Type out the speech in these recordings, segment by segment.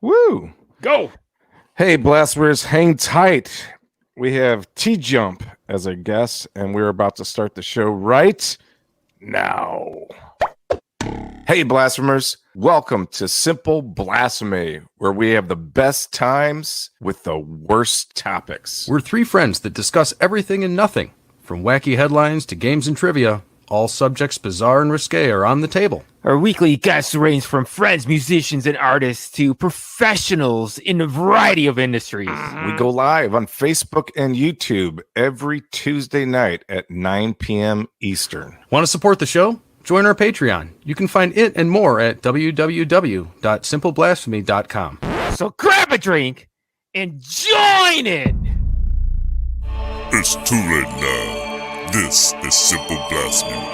Woo! Go! Hey, Blasphemers, hang tight. We have TJump as a guest, and we're about to start the show right now. Hey, Blasphemers, welcome to Simple Blasphemy, where we have the best times with the worst topics. We're three friends that discuss everything and nothing, from wacky headlines to games and trivia. All subjects bizarre and risque are on the table. Our weekly guests range from friends, musicians, and artists to professionals in a variety of industries. We go live on Facebook and YouTube every Tuesday night at 9 p.m. Eastern. Want to support the show? Join our Patreon. You can find it and more at www.simpleblasphemy.com. So grab a drink and join it! It's too late now. This is Simple Blasphemy.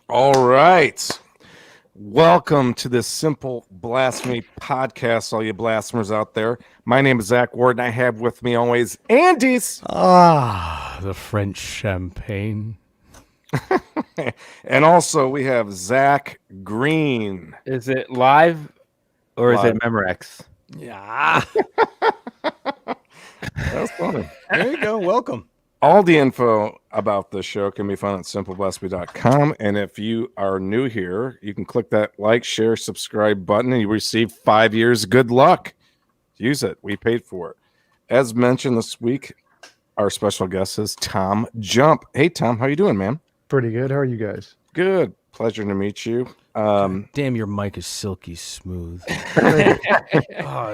All right. Welcome to this Simple Blasphemy podcast, all you blasphemers out there. My name is Zak Ward, and I have with me always Andy's. The French champagne. And also we have Zach Green. Is it live or Live. is it Memorex? Yeah. That's funny. There you go. Welcome. All the info about the show can be found at simpleblasphemy.com. And if you are new here, you can click that like, share, subscribe button, and you receive 5 years. Good luck. Use it. We paid for it. As mentioned this week, our special guest is TJump. Hey, Tom, how you doing, man? Pretty good. How are you guys? Good. Pleasure to meet you. Damn, your mic is silky smooth.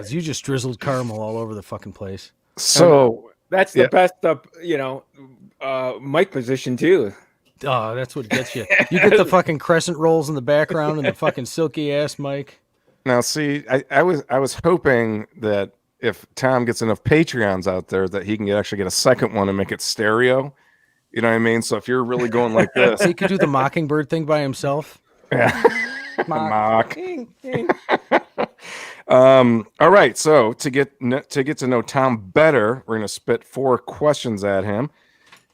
You just drizzled caramel all over the fucking place. So That's the best mic position too. Oh, that's what gets you. You get the fucking crescent rolls in the background and the fucking silky ass mic. now, see, I was hoping that if Tom gets enough Patreons out there that he can actually get a second one and make it stereo. You know what I mean? So if you're really going like this, So he could do the mockingbird thing by himself. yeah. Mock. All right. So to get to know Tom better, we're going to spit 4 questions at him.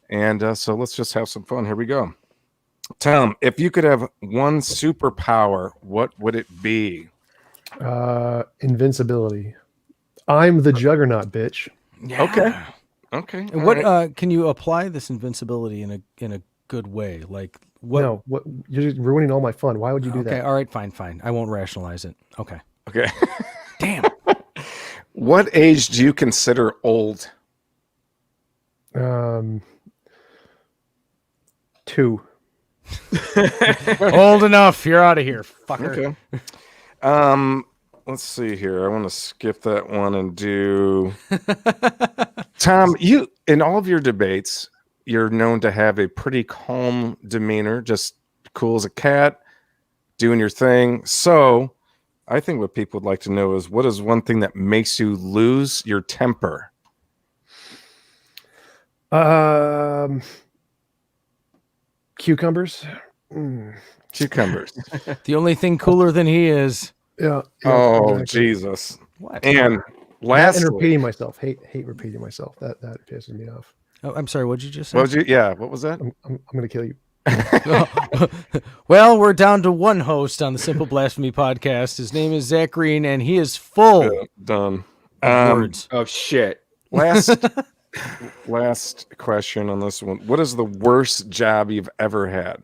And so let's just have some fun. Here we go. Tom, if you could have one superpower, what would it be? Invincibility. I'm the juggernaut, bitch. Yeah. Okay. And all what right. can you apply this invincibility in a good way? Like what? No, what? You're just ruining all my fun. Why would you do Okay. that? All right. Fine. I won't rationalize it. Okay. Okay. Damn. What age do you consider old? 2. Old enough. You're out of here, fucker. Okay. Let's see here. I want to skip that one and do Tom, you in all of your debates, you're known to have a pretty calm demeanor, just cool as a cat, doing your thing. So I think what people would like to know is what is one thing that makes you lose your temper? Cucumbers. Cucumbers. The only thing cooler than he is. Yeah. Oh, exactly. Jesus. What? And That and lastly, repeating myself. Hate repeating myself. That pisses me off. Oh, I'm sorry. What'd you just say? what was that? I'm gonna kill you. Well, we're down to one host on the Simple Blasphemy podcast. His name is Zach Green, and he is full Done. of words. Oh shit. Last question on this one. What is the worst job you've ever had?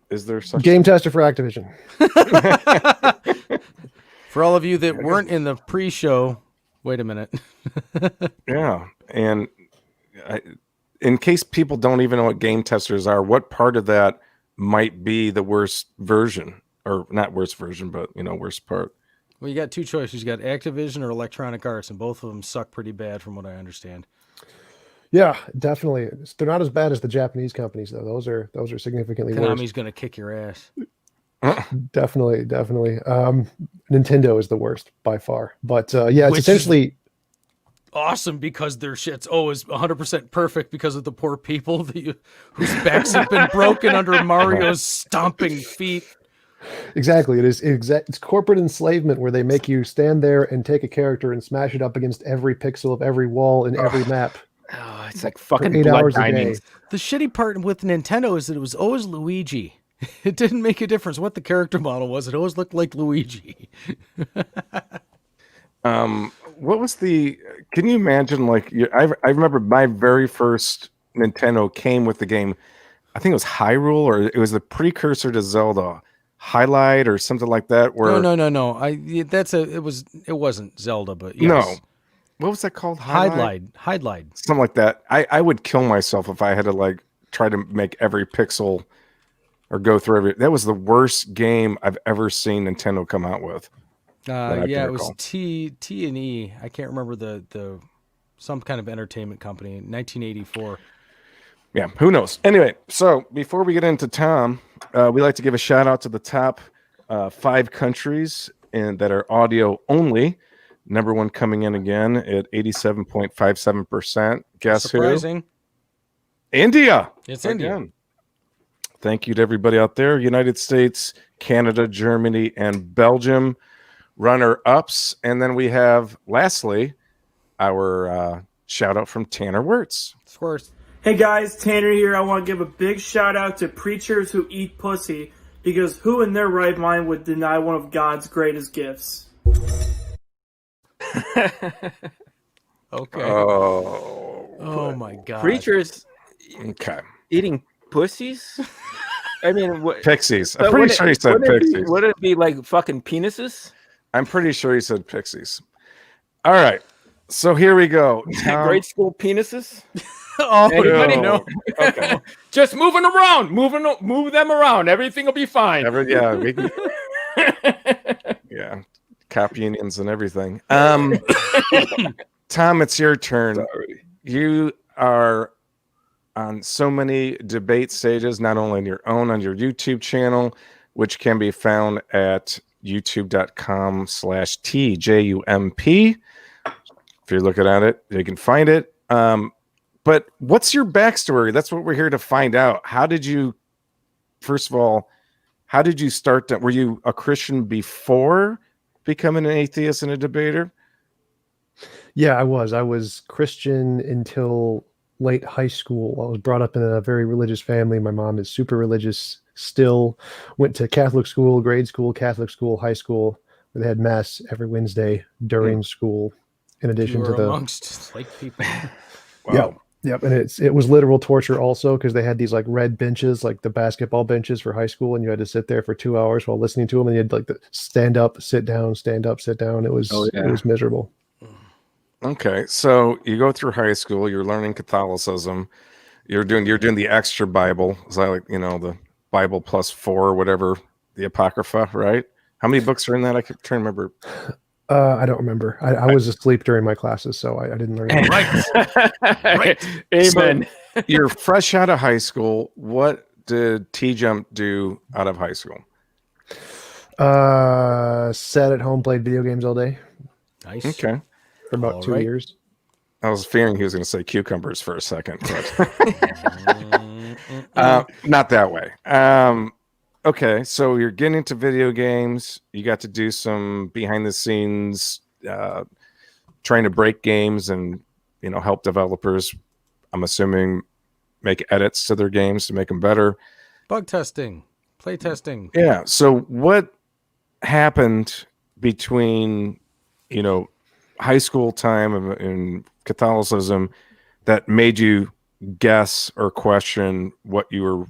Is there such Game tester for Activision. For all of you that weren't in the pre-show, wait a minute. Yeah, and in case people don't even know what game testers are, what part of that might be the worst version, or not worst version, but worst part? Well, you got two choices. You got Activision or Electronic Arts, and both of them suck pretty bad from what I understand. Yeah, definitely. They're not as bad as the Japanese companies, though. Those are significantly worse. Konami's going to kick your ass. Definitely. Nintendo is the worst by far. But yeah, it's Which is- essentially Awesome, because their shit's always 100% perfect because of the poor people whose backs have been broken under Mario's stomping feet. exactly. It's corporate enslavement where they make you stand there and take a character and smash it up against every pixel of every wall in every map. Oh, it's like For fucking 8 blood hours a day. dining. The shitty part with Nintendo is that it was always Luigi. It didn't make a difference what the character model was. It always looked like Luigi. What was the? Can you imagine? Like, I remember my very first Nintendo came with the game. I think it was Hyrule, or it was the precursor to Zelda, Highlight, or something like that. Where No. It wasn't Zelda, but yes. no, what was that called? Hydlide. Something like that. I would kill myself if I had to like try to make every pixel or go through every. That was the worst game I've ever seen Nintendo come out with. I Yeah, can it was recall. T&E. I can't remember the some kind of entertainment company in 1984. Yeah, who knows? Anyway, so before we get into Tom, we like to give a shout out to the top 5 countries that are audio only. Number 1 coming in again at 87.57%. Guess Surprising. who? India. It's India. Again. Thank you to everybody out there. United States, Canada, Germany, and Belgium. Runner-ups. And then we have, lastly, our shout out from Tanner Wirtz. Squirts. Hey guys, Tanner here. I want to give a big shout out to preachers who eat pussy, because who in their right mind would deny one of God's greatest gifts? Okay. Oh, my god. Preachers okay. eating pussies? I mean, what? Pixies. but I'm pretty would sure it- he said would it be- pixies. Would it be like fucking penises? I'm pretty sure he said pixies. All right. So here we go. Grade school penises? Oh, Anybody no. know? Okay. Just moving around, move them around. Everything will be fine. Yeah, we can. Yeah, cop unions and everything. Tom, it's your turn. You are on so many debate stages, not only on your own, on your YouTube channel, which can be found at youtube.com/TJUMP. If you're looking at it, you can find it. But what's your backstory? That's what we're here to find out. How did you, first of all, how did you start that? Were you a Christian before becoming an atheist and a debater? Yeah, I was. I was Christian until late high school. I was brought up in a very religious family. My mom is super religious still. Went to Catholic school, grade school, Catholic school, high school, where they had mass every Wednesday during school, in You addition were to the amongst like people. Wow. Yep, and it was literal torture also, because they had these like red benches, like the basketball benches for high school, and you had to sit there for 2 hours while listening to them, and you had like the stand up, sit down, stand up, sit down. It was it was miserable. Okay, so you go through high school, you're learning Catholicism, you're doing the extra Bible, is that like, the Bible plus 4 or whatever, the Apocrypha, right? How many books are in that? I can't remember. I don't remember. I was asleep during my classes, so I didn't learn anything. Right. Amen. You're fresh out of high school. What did TJump do out of high school? Sat at home, played video games all day Nice. Okay. for about All 2 right. years. I was fearing he was going to say cucumbers for a second, but not that way. Okay, so you're getting into video games. You got to do some behind the scenes, trying to break games and help developers. I'm assuming make edits to their games to make them better. Bug testing, play testing. Yeah. So what happened between high school time and Catholicism that made you guess or question what you were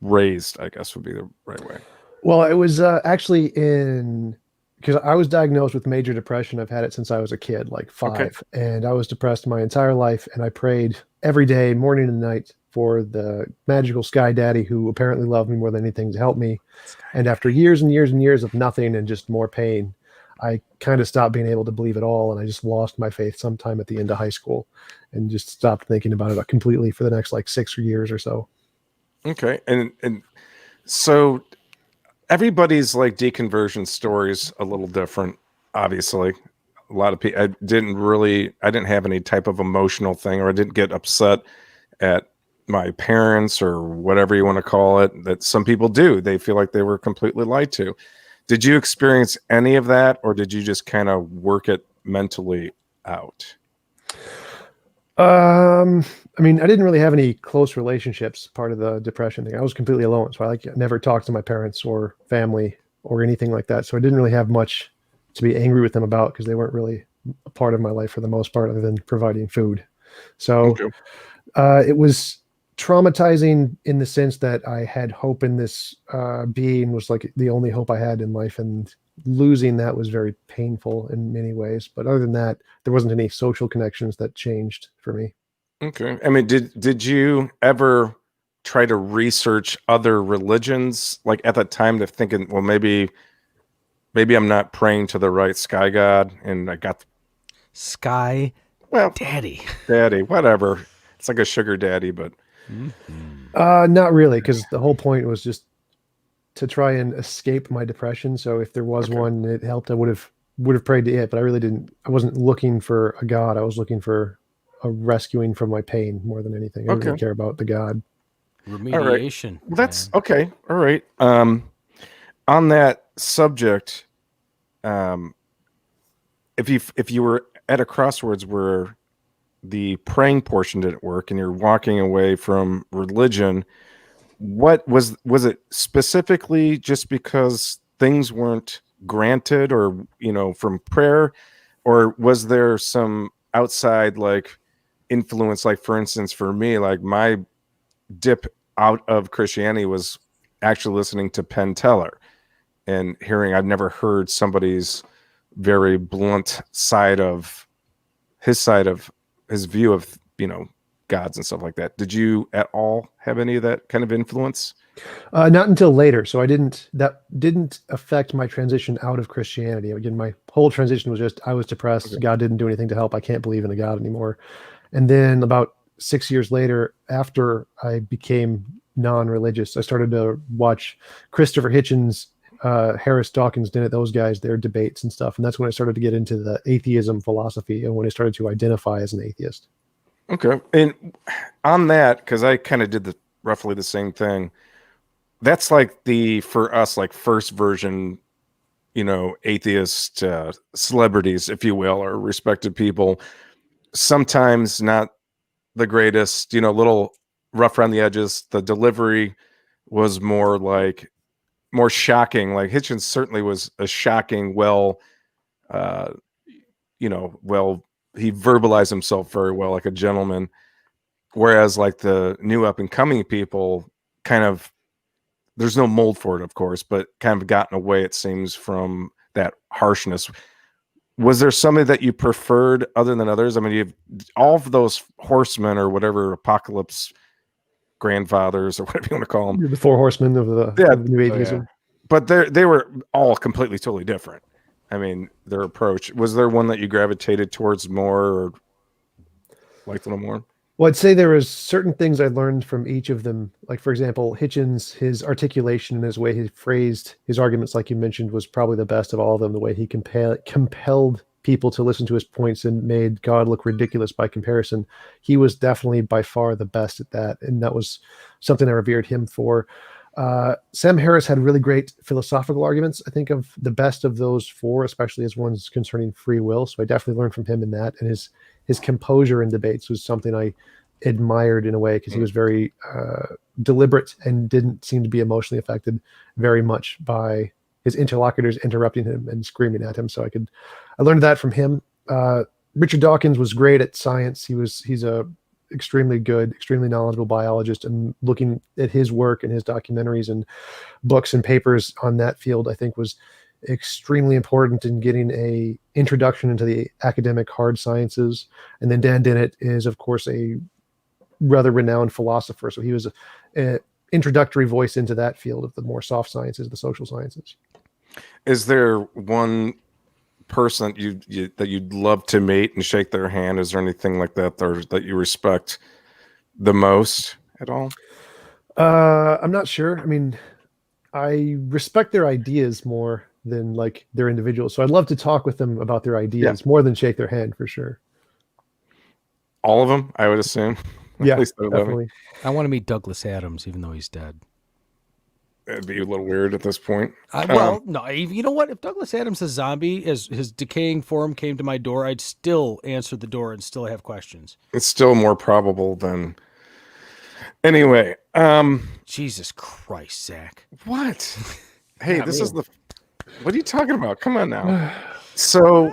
raised, I guess would be the right way. Well, it was actually because I was diagnosed with major depression. I've had it since I was a kid, like 5, Okay. and I was depressed my entire life. And I prayed every day, morning and night, for the magical sky daddy who apparently loved me more than anything to help me. And after years and years and years of nothing and just more pain, I kind of stopped being able to believe at all, and I just lost my faith sometime at the end of high school, and just stopped thinking about it completely for the next like 6 years or so. Okay. And so everybody's like deconversion stories a little different, obviously. A lot of people, I didn't have any type of emotional thing, or I didn't get upset at my parents or whatever you want to call it, that some people do. They feel like they were completely lied to. Did you experience any of that, or did you just kind of work it mentally out? I mean, I didn't really have any close relationships part of the depression thing. I was completely alone. So I never talked to my parents or family or anything like that. So I didn't really have much to be angry with them about, because they weren't really a part of my life for the most part, other than providing food. So it was traumatizing in the sense that I had hope in this being was like the only hope I had in life, and losing that was very painful in many ways. But other than that, there wasn't any social connections that changed for me. Okay. I mean, did you ever try to research other religions, like at that time, to thinking, well, maybe I'm not praying to the right sky god, and I got Sky well, Daddy. daddy, whatever. It's like a sugar daddy, but Not really, because the whole point was just to try and escape my depression. So if there was one, it helped. I would have prayed to it, but I really didn't. I wasn't looking for a god. I was looking for a rescuing from my pain more than anything. I didn't really care about the god. Remediation. well, that's okay. All right. On that subject, if you were at a crossroads where the praying portion didn't work and you're walking away from religion, what was it specifically just because things weren't granted, or from prayer, or was there some outside like influence? Like, for instance, for me, like my dip out of Christianity was actually listening to Penn Teller and hearing, I've never heard somebody's very blunt side of his view of gods and stuff like that. Did you at all have any of that kind of influence? Not until later. So that didn't affect my transition out of Christianity. Again, my whole transition was just, I was depressed. Okay. God didn't do anything to help. I can't believe in a God anymore. And then about 6 years later, after I became non-religious, I started to watch Christopher Hitchens, Harris, Dawkins, Dennett, those guys, their debates and stuff. And that's when I started to get into the atheism philosophy, and when I started to identify as an atheist. Okay. And on that, because I kind of did roughly the same thing, that's like for us, like first version, atheist celebrities, if you will, or respected people. Sometimes not the greatest, little rough around the edges. The delivery was more shocking. Like Hitchens certainly was a shocking, he verbalized himself very well, like a gentleman. Whereas like the new up and coming people, kind of, there's no mold for it, of course, but kind of gotten away, it seems, from that harshness. Was there somebody that you preferred other than others? I mean, you have all of those horsemen or whatever, apocalypse grandfathers or whatever you want to call them. The four horsemen of the new atheism. Yeah. But they were all completely, totally different. I mean, their approach. Was there one that you gravitated towards more or liked a little more? Well, I'd say there was certain things I learned from each of them. Like, for example, Hitchens, his articulation and his way he phrased his arguments, like you mentioned, was probably the best of all of them. The way he compelled people to listen to his points and made God look ridiculous by comparison. He was definitely by far the best at that. And that was something I revered him for. Sam Harris had really great philosophical arguments. I think of the best of those four, especially as ones concerning free will. So I definitely learned from him in that. And his composure in debates was something I admired in a way, because he was very deliberate and didn't seem to be emotionally affected very much by his interlocutors interrupting him and screaming at him. So I learned that from him. Richard Dawkins was great at science. He's a extremely good, extremely knowledgeable biologist, and looking at his work and his documentaries and books and papers on that field, I think was extremely important in getting a introduction into the academic hard sciences. And then Dan Dennett is, of course, a rather renowned philosopher. So he was an introductory voice into that field of the more soft sciences, the social sciences. Is there one person that you'd love to meet and shake their hand? Is there anything like that that you respect the most at all? I'm not sure. I mean, I respect their ideas more than like their individuals. So I'd love to talk with them about their ideas more than shake their hand for sure. All of them, I would assume. Yeah, At least they're living. definitely. I want to meet Douglas Adams, even though he's dead. It'd be a little weird at this point. Well, no, you know what? If Douglas Adams, a zombie, as his decaying form came to my door, I'd still answer the door and still have questions. It's still more probable than. Anyway, Jesus Christ, Zach. what? Hey, Not this me. is the. What are you talking about? Come on now. So,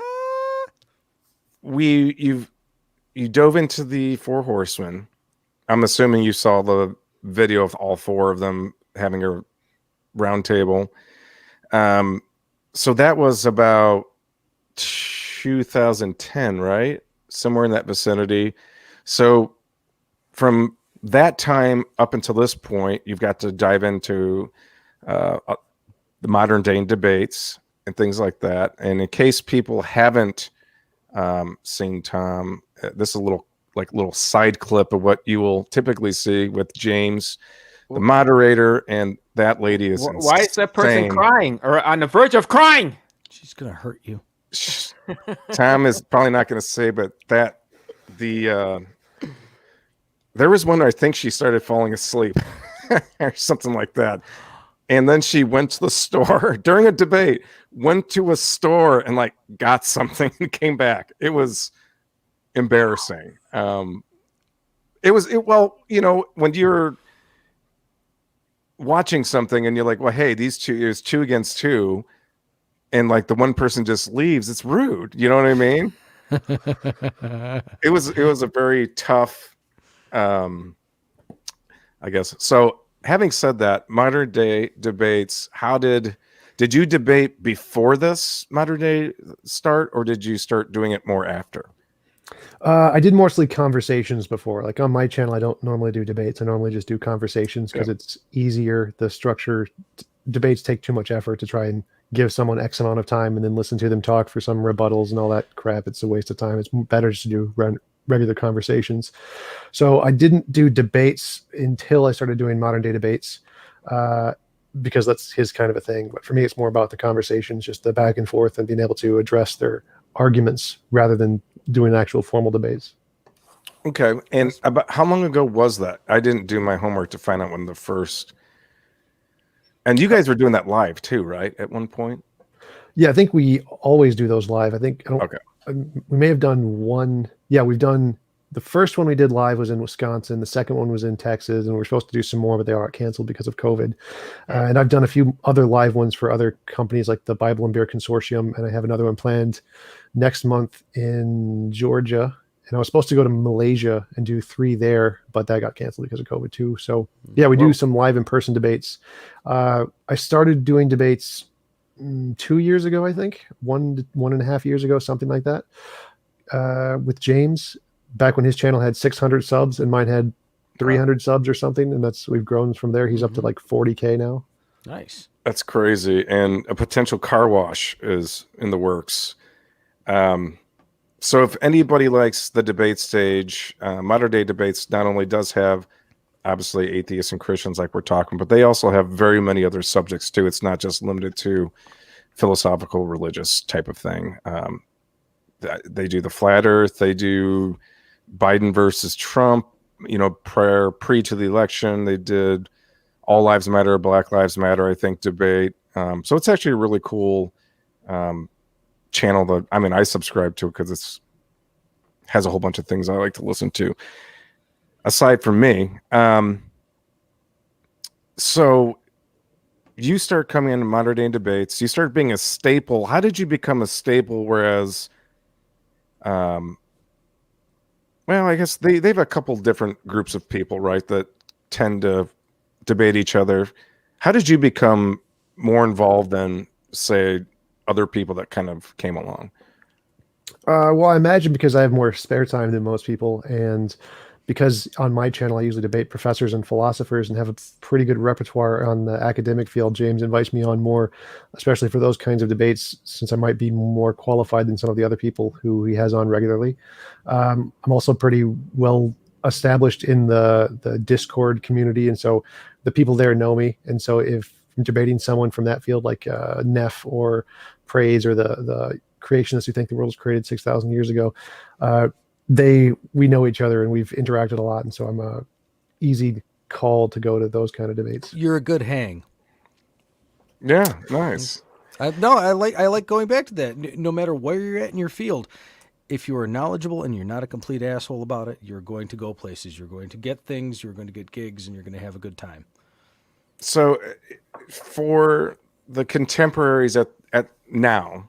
you dove into the Four Horsemen. I'm assuming you saw the video of all four of them having a round table. So that was about 2010, right? Somewhere in that vicinity. So from that time up until this point, you've got to dive into the modern day debates and things like that. And in case people haven't seen Tom, this is a little side clip of what you will typically see with James, the moderator, and that lady is Why is that person insane. crying or on the verge of crying? She's going to hurt you. Tom is probably not going to say, but there was one where I think she started falling asleep or something like that. And then she went to the store during a debate, went to a store and like got something and came back. It was embarrassing. Well, you know, when you're watching something and you're like, well, hey, there's 2 against 2, and like the one person just leaves, it's rude. You know what I mean? It was a very tough, I guess. So having said that, modern day debates, did you debate before this modern day start, or did you start doing it more after? I did mostly conversations before. Like on my channel, I don't normally do debates. I normally just do conversations because it's easier. The structure, debates take too much effort to try and give someone X amount of time and then listen to them talk for some rebuttals and all that crap. It's a waste of time. It's better just to do regular conversations. So I didn't do debates until I started doing modern day debates because that's his kind of a thing. But for me, it's more about the conversations, just the back and forth and being able to address their arguments rather than doing actual formal debates. Okay. And about how long ago was that? I didn't do my homework to find out when the first. And you guys were doing that live too, right? At one point? Yeah, I think we always do those live. I think Okay. We may have done one. Yeah, we've done the first one we did live was in Wisconsin. The second one was in Texas, and we were supposed to do some more, but they all got canceled because of COVID. And I've done a few other live ones for other companies like the Bible and Beer Consortium, and I have another one planned next month in Georgia. And I was supposed to go to Malaysia and do 3 there, but that got canceled because of COVID too. So yeah, we do some live in-person debates. I started doing debates 2 years ago, I think, 1.5 years ago, something like that, with James, back when his channel had 600 subs and mine had 300 subs or something. And we've grown from there. He's up to like 40K now. Nice. That's crazy. And a potential car wash is in the works. So if anybody likes the debate stage, modern day debates not only does have obviously atheists and Christians like we're talking, but they also have very many other subjects too. It's not just limited to philosophical, religious type of thing. They do the flat earth. They do Biden versus Trump, pre to the election. They did All Lives Matter, Black Lives Matter, I think, debate. So it's actually a really cool channel that, I subscribe to it because it's has a whole bunch of things I like to listen to aside from me. So you start coming into modern day debates, you start being a staple. How did you become a staple? Whereas, I guess they have a couple different groups of people, right, that tend to debate each other. How did you become more involved than, say, other people that kind of came along? Well, I imagine because I have more spare time than most people, and because on my channel I usually debate professors and philosophers and have a pretty good repertoire on the academic field, James invites me on more, especially for those kinds of debates, since I might be more qualified than some of the other people who he has on regularly. I'm also pretty well established in the Discord community, and so the people there know me. And so if debating someone from that field, like Neff or Praise or the creationists who think the world was created 6,000 years ago. We know each other and we've interacted a lot, and so I'm a easy call to go to those kind of debates. You're a good hang. Yeah, nice. I like going back to that. No matter where you're at in your field, if you are knowledgeable and you're not a complete asshole about it, you're going to go places. You're going to get things. You're going to get gigs, and you're going to have a good time. So, for the contemporaries at now,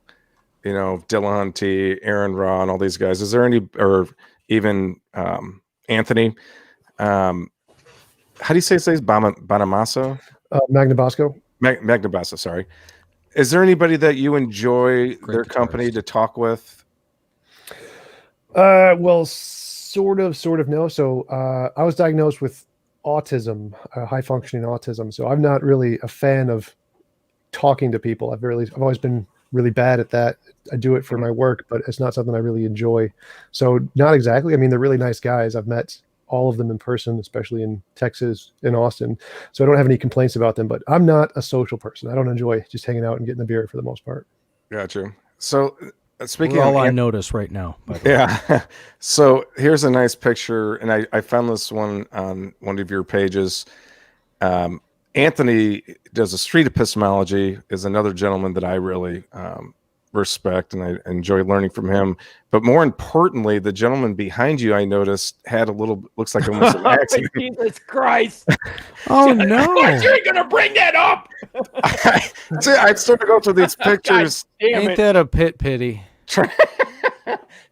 Dillahunty, Aaron Ra, and all these guys, is there any, or even Anthony? How do you say his name? Bonamasso? Magnabosco. Magnabasso, sorry. Is there anybody that you enjoy their company to talk with? Well, sort of no. So I was diagnosed with autism, high functioning autism. So I'm not really a fan of talking to people. I've always been really bad at that. I do it for my work, but it's not something I really enjoy. So not exactly. I mean, they're really nice guys. I've met all of them in person, especially in Texas, in Austin. So I don't have any complaints about them, but I'm not a social person. I don't enjoy just hanging out and getting a beer for the most part. Gotcha. So speaking We're of all on notice right now. Yeah. So here's a nice picture, and I found this one on one of your pages. Anthony does a street epistemology, is another gentleman that I really respect, and I enjoy learning from him. But more importantly, the gentleman behind you, I noticed, had a little, looks like almost an accident. Jesus Christ. Oh, no. You ain't going to bring that up. I started to go through these pictures. Ain't that a pity?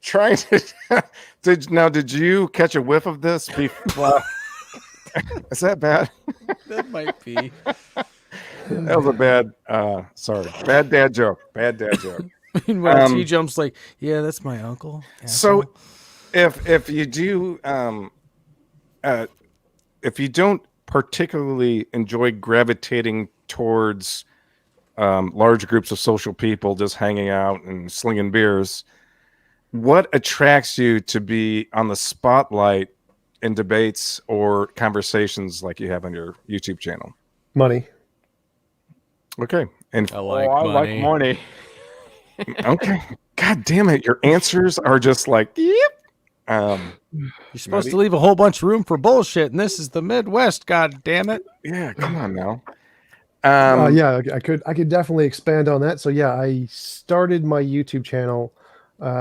Trying to did you catch a whiff of this before? Is that bad? That might be. That was a bad dad joke. Meanwhile, TJump's like, yeah, that's my uncle. So if you do if you don't particularly enjoy gravitating towards large groups of social people just hanging out and slinging beers, what attracts you to be on the spotlight in debates or conversations like you have on your YouTube channel? Money. Okay. And I like money. Okay. God damn it. Your answers are just like, yep. You're supposed to leave a whole bunch of room for bullshit, and this is the Midwest, god damn it. Yeah, come on now. Yeah, I could definitely expand on that. So yeah, I started my YouTube channel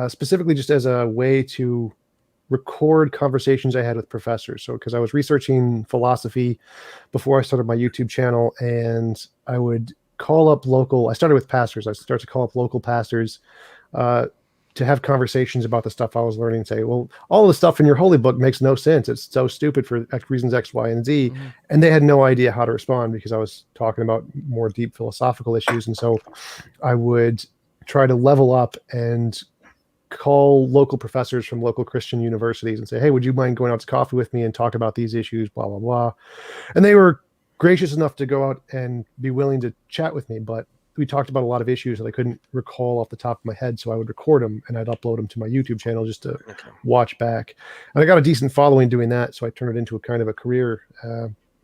specifically just as a way to record conversations I had with professors. So because I was researching philosophy before I started my YouTube channel, and I would call up I started with pastors. I started to call up local pastors to have conversations about the stuff I was learning, say, well, all the stuff in your holy book makes no sense. It's so stupid for reasons X, Y, and Z. Mm-hmm. And they had no idea how to respond because I was talking about more deep philosophical issues. And so I would try to level up and call local professors from local Christian universities and say, hey, would you mind going out to coffee with me and talk about these issues, blah, blah, blah. And they were gracious enough to go out and be willing to chat with me. But we talked about a lot of issues that I couldn't recall off the top of my head. So I would record them and I'd upload them to my YouTube channel just to watch back. And I got a decent following doing that. So I turned it into a kind of a career,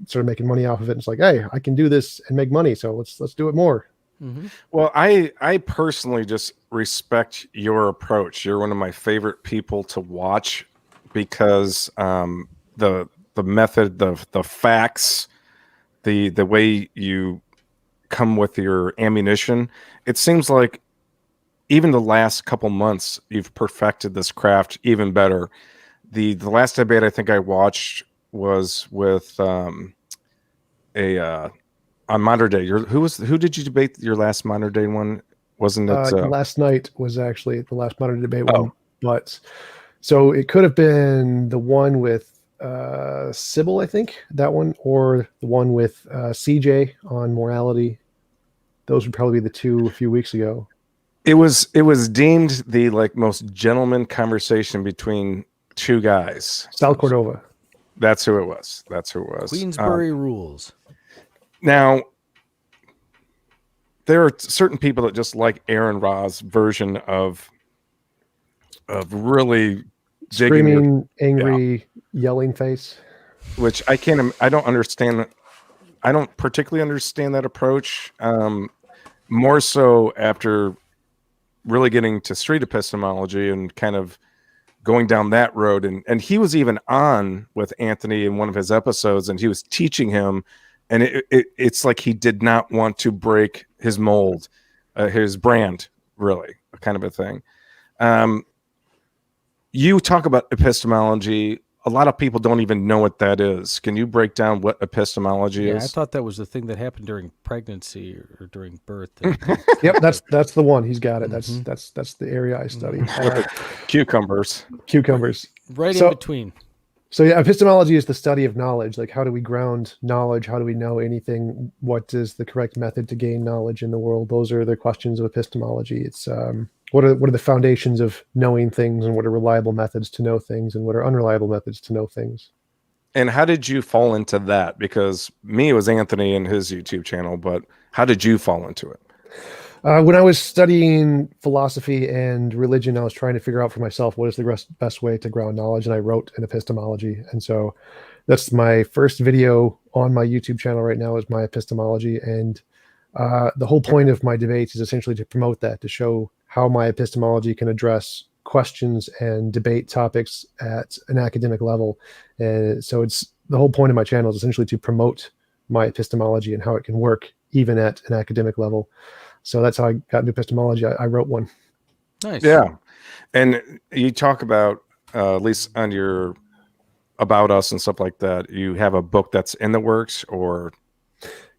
started making money off of it. And it's like, hey, I can do this and make money. So let's do it more. Mm-hmm. Well, I personally just respect your approach. You're one of my favorite people to watch because the method, the facts, the way you come with your ammunition. It seems like even the last couple months you've perfected this craft even better. The last debate I think I watched was with on Modern Day. Who did you debate your last Modern Day one? Wasn't it last night was actually the last Modern Debate one, but so it could have been the one with Sybil, I think, that one, or the one with CJ on morality. Those would probably be the two a few weeks ago. It was deemed the most gentleman conversation between two guys. Sal Cordova. That's who it was. Queensbury rules. Now, there are certain people that just like Aaron Ra's version of really screaming, angry, yelling face. Which I don't understand I don't particularly understand that approach. More so after really getting to street epistemology and kind of going down that road. And he was even on with Anthony in one of his episodes, and he was teaching him. And it's like he did not want to break his mold, his brand, really, kind of a thing. You talk about epistemology. A lot of people don't even know what that is. Can you break down what epistemology is? I thought that was the thing that happened during pregnancy or during birth. Yep, that's the one. He's got it. That's the area I study. Cucumbers. Right So- in between. So yeah, epistemology is the study of knowledge. Like, how do we ground knowledge? How do we know anything? What is the correct method to gain knowledge in the world? Those are the questions of epistemology. It's what are the foundations of knowing things, and what are reliable methods to know things, and what are unreliable methods to know things. And how did you fall into that? Because me, it was Anthony and his YouTube channel, but how did you fall into it? When I was studying philosophy and religion, I was trying to figure out for myself what is the best way to ground knowledge, and I wrote an epistemology. And so that's my first video on my YouTube channel right now, is my epistemology. And the whole point of my debates is essentially to promote that, to show how my epistemology can address questions and debate topics at an academic level. And so it's the whole point of my channel is essentially to promote my epistemology and how it can work even at an academic level. So that's how I got into epistemology. I wrote one. Nice. Yeah. And you talk about, at least on your About Us and stuff like that, you have a book that's in the works, or?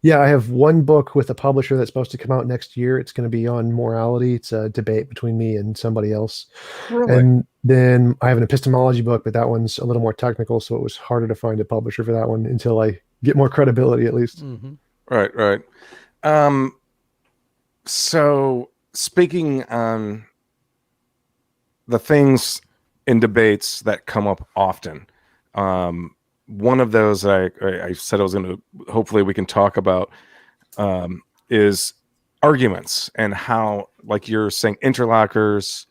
Yeah, I have one book with a publisher that's supposed to come out next year. It's going to be on morality. It's a debate between me and somebody else. Really? And then I have an epistemology book, but that one's a little more technical, so it was harder to find a publisher for that one until I get more credibility, at least. Mm-hmm. Right. So speaking on the things in debates that come up often, one of those I said I was going to, hopefully we can talk about, is arguments, and how, like you're saying, interlockers,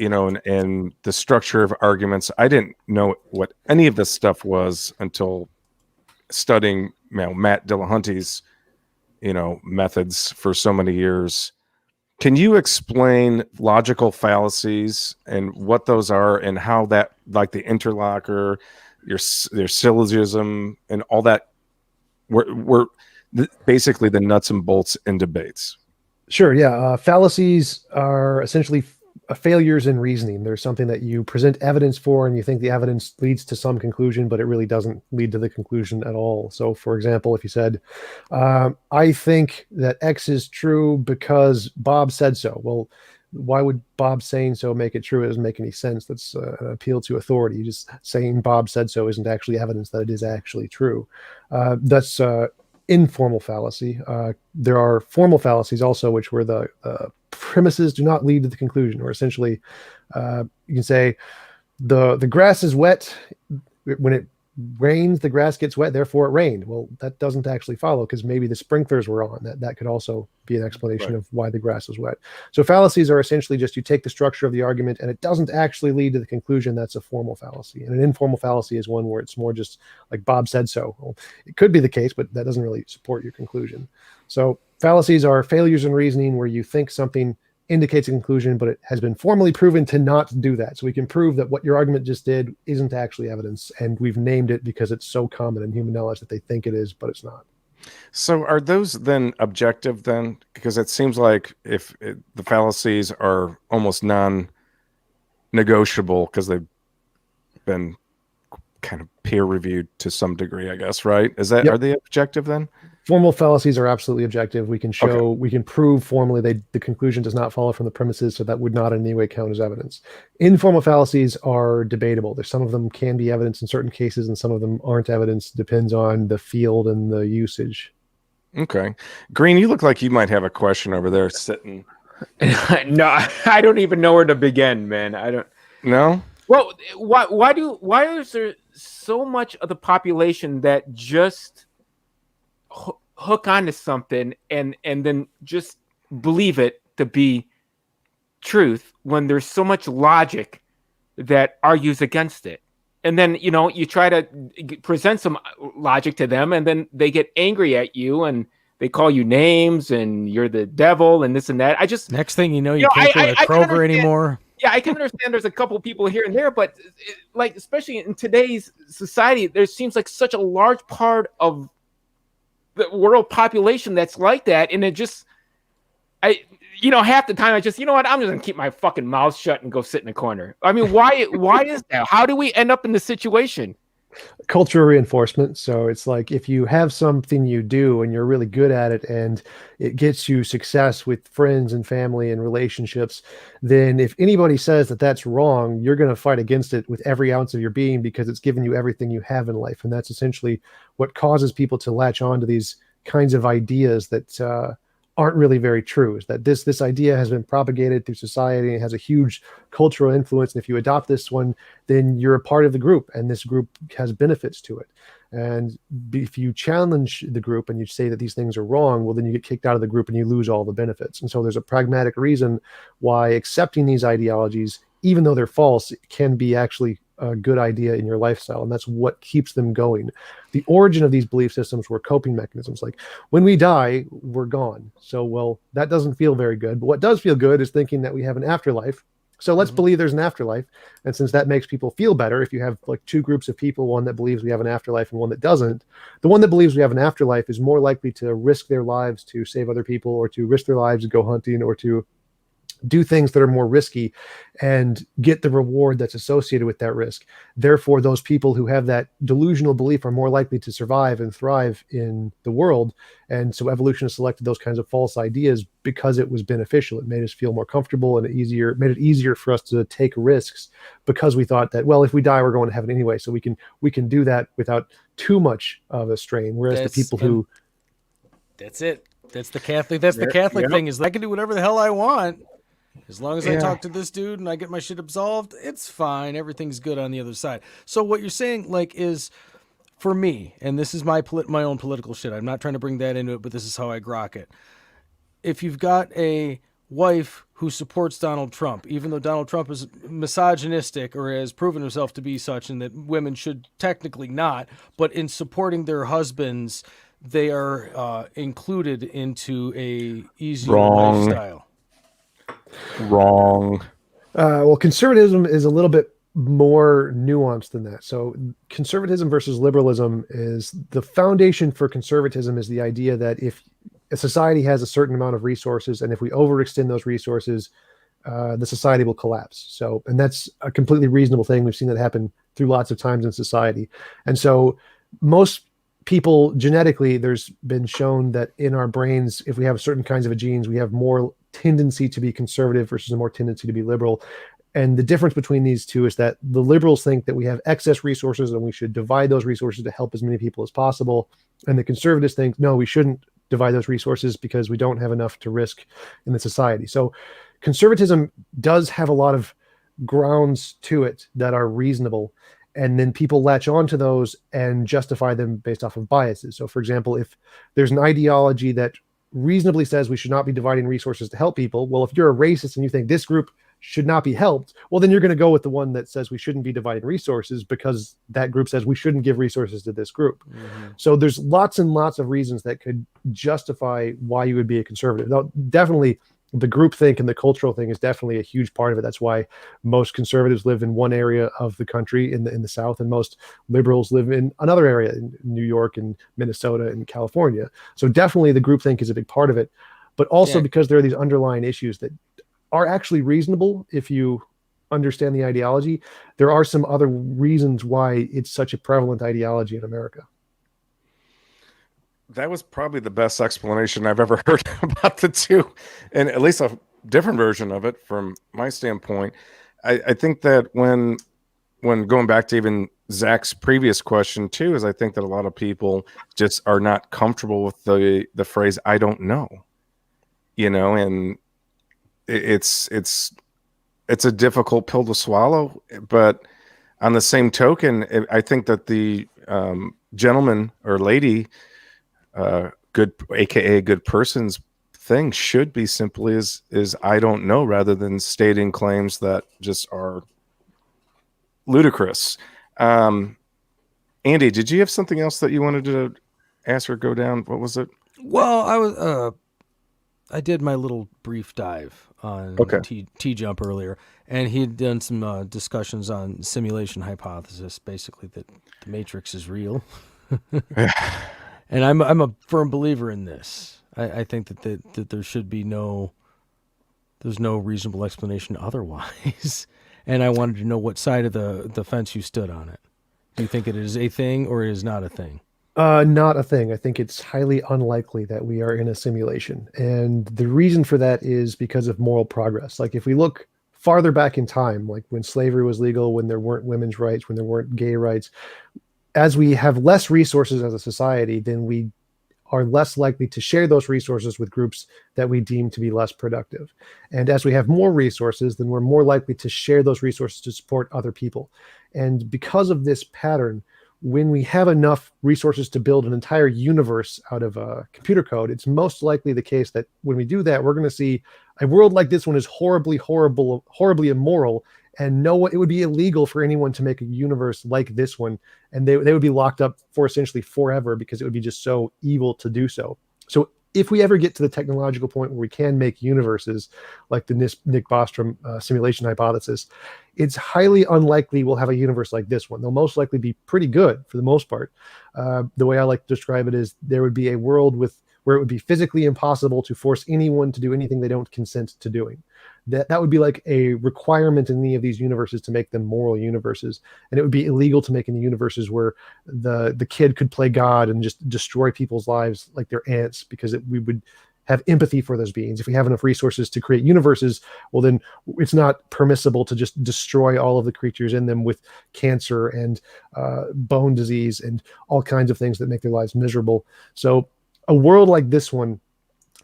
and the structure of arguments. I didn't know what any of this stuff was until studying, Matt Dillahunty's, methods for so many years. Can you explain logical fallacies and what those are, and how that, like the interlocker, your syllogism, and all that, were basically the nuts and bolts in debates? Sure, yeah. Fallacies are essentially failures in reasoning. There's something that you present evidence for, and you think the evidence leads to some conclusion, but it really doesn't lead to the conclusion at all. So, for example, if you said, I think that X is true because Bob said so. Well, why would Bob saying so make it true? It doesn't make any sense. That's an appeal to authority. Just saying Bob said so isn't actually evidence that it is actually true. That's informal fallacy. There are formal fallacies also, which were the premises do not lead to the conclusion, or essentially you can say the grass is wet. When it rains, the grass gets wet, therefore it rained. Well, that doesn't actually follow, because maybe the sprinklers were on. That could also be an explanation of why the grass was wet. So fallacies are essentially just, you take the structure of the argument and it doesn't actually lead to the conclusion. That's a formal fallacy. And an informal fallacy is one where it's more just like Bob said so. Well, it could be the case, but that doesn't really support your conclusion. So fallacies are failures in reasoning where you think something indicates a conclusion, but it has been formally proven to not do that. So we can prove that what your argument just did isn't actually evidence, and we've named it because it's so common in human knowledge that they think it is, but it's not. So are those then objective then? Because it seems like the fallacies are almost non-negotiable because they've been kind of peer reviewed to some degree, I guess, right? Yep. Are they objective then? Formal fallacies are absolutely objective. We can show, we can prove formally the conclusion does not follow from the premises, so that would not in any way count as evidence. Informal fallacies are debatable. There's some of them can be evidence in certain cases, and some of them aren't evidence. Depends on the field and the usage. Okay. Green, you look like you might have a question over there sitting. No, I don't even know where to begin, man. I don't. No? Well, why is there so much of the population that just hook onto something and then just believe it to be truth when there's so much logic that argues against it? and then you try to present some logic to them, and then they get angry at you and they call you names and you're the devil and this and that. Next thing you know, you can't go to Kroger anymore. Yeah, I can understand there's a couple of people here and there, but like, especially in today's society, there seems like such a large part of the world population that's like that. And it just, half the time I'm just gonna keep my fucking mouth shut and go sit in a corner. I mean, why is that? How do we end up in this situation? Cultural reinforcement. So it's like, if you have something you do and you're really good at it and it gets you success with friends and family and relationships, then if anybody says that that's wrong, you're going to fight against it with every ounce of your being, because it's given you everything you have in life. And that's essentially what causes people to latch on to these kinds of ideas that aren't really very true, is that this idea has been propagated through society and has a huge cultural influence. And if you adopt this one, then you're a part of the group, and this group has benefits to it. And if you challenge the group and you say that these things are wrong, well, then you get kicked out of the group and you lose all the benefits. And so there's a pragmatic reason why accepting these ideologies, even though they're false, can be actually a good idea in your lifestyle. And that's what keeps them going. The origin of these belief systems were coping mechanisms. Like, when we die, we're gone. So, well, that doesn't feel very good. But what does feel good is thinking that we have an afterlife. So let's believe there's an afterlife. And since that makes people feel better, if you have like two groups of people, one that believes we have an afterlife and one that doesn't, the one that believes we have an afterlife is more likely to risk their lives to save other people, or to risk their lives to go hunting, or to do things that are more risky and get the reward that's associated with that risk. Therefore, those people who have that delusional belief are more likely to survive and thrive in the world. And so evolution has selected those kinds of false ideas because it was beneficial. It made us feel more comfortable, and made it easier for us to take risks, because we thought that, well, if we die, we're going to heaven anyway. So we can do that without too much of a strain. Whereas the people who... That's it. That's the Catholic thing, is I can do whatever the hell I want. As long as I talk to this dude and I get my shit absolved, it's fine. Everything's good on the other side. So what you're saying, like, is, for me, and this is my own political shit, I'm not trying to bring that into it, but this is how I grok it. If you've got a wife who supports Donald Trump, even though Donald Trump is misogynistic or has proven himself to be such, and that women should technically not, but in supporting their husbands, they are included into a easier lifestyle. Wrong. Well, conservatism is a little bit more nuanced than that. So conservatism versus liberalism is, the foundation for conservatism is the idea that if a society has a certain amount of resources, and if we overextend those resources, the society will collapse. So, and that's a completely reasonable thing. We've seen that happen through lots of times in society. And so most people, genetically, there's been shown that in our brains, if we have certain kinds of genes, we have more tendency to be conservative versus a more tendency to be liberal. And the difference between these two is that the liberals think that we have excess resources and we should divide those resources to help as many people as possible. And the conservatives think, no, we shouldn't divide those resources because we don't have enough to risk in the society. So conservatism does have a lot of grounds to it that are reasonable. And then people latch onto those and justify them based off of biases. So, for example, if there's an ideology that reasonably says we should not be dividing resources to help people, well, if you're a racist and you think this group should not be helped, well, then you're going to go with the one that says we shouldn't be dividing resources because that group says we shouldn't give resources to this group. Mm-hmm. So there's lots and lots of reasons that could justify why you would be a conservative. Now, definitely the groupthink and the cultural thing is definitely a huge part of it. That's why most conservatives live in one area of the country in the South, and most liberals live in another area in New York and Minnesota and California. So definitely the groupthink is a big part of it, but also because there are these underlying issues that are actually reasonable if you understand the ideology. There are some other reasons why it's such a prevalent ideology in America. That was probably the best explanation I've ever heard about the two, and at least a different version of it from my standpoint. I think that when going back to even Zak's previous question too, is I think that a lot of people just are not comfortable with the phrase "I don't know," and it's a difficult pill to swallow. But on the same token, I think that the gentleman or lady, good, aka good person's thing should be simply is I don't know, rather than stating claims that just are ludicrous. Andy, did you have something else that you wanted to ask or go down? What was it? Well, I did my little brief dive on Okay. TJump earlier, and he had done some discussions on simulation hypothesis, basically that the Matrix is real. And I'm a firm believer in this. I think that there should be there's no reasonable explanation otherwise. And I wanted to know what side of the fence you stood on it. Do you think it is a thing or it is not a thing? Not a thing. I think it's highly unlikely that we are in a simulation. And the reason for that is because of moral progress. Like if we look farther back in time, like when slavery was legal, when there weren't women's rights, when there weren't gay rights, as we have less resources as a society, then we are less likely to share those resources with groups that we deem to be less productive. And as we have more resources, then we're more likely to share those resources to support other people. And because of this pattern, when we have enough resources to build an entire universe out of computer code, it's most likely the case that when we do that, we're going to see a world like this one is horribly immoral, and it would be illegal for anyone to make a universe like this one, and they would be locked up for essentially forever because it would be just so evil to do so. So if we ever get to the technological point where we can make universes like the Nick Bostrom simulation hypothesis, it's highly unlikely we'll have a universe like this one. They'll most likely be pretty good for the most part. The way I like to describe it is there would be a world where it would be physically impossible to force anyone to do anything they don't consent to doing. That would be like a requirement in any of these universes to make them moral universes. And it would be illegal to make any universes where the kid could play God and just destroy people's lives like they're ants, because we would have empathy for those beings. If we have enough resources to create universes, well, then it's not permissible to just destroy all of the creatures in them with cancer and bone disease and all kinds of things that make their lives miserable. So a world like this one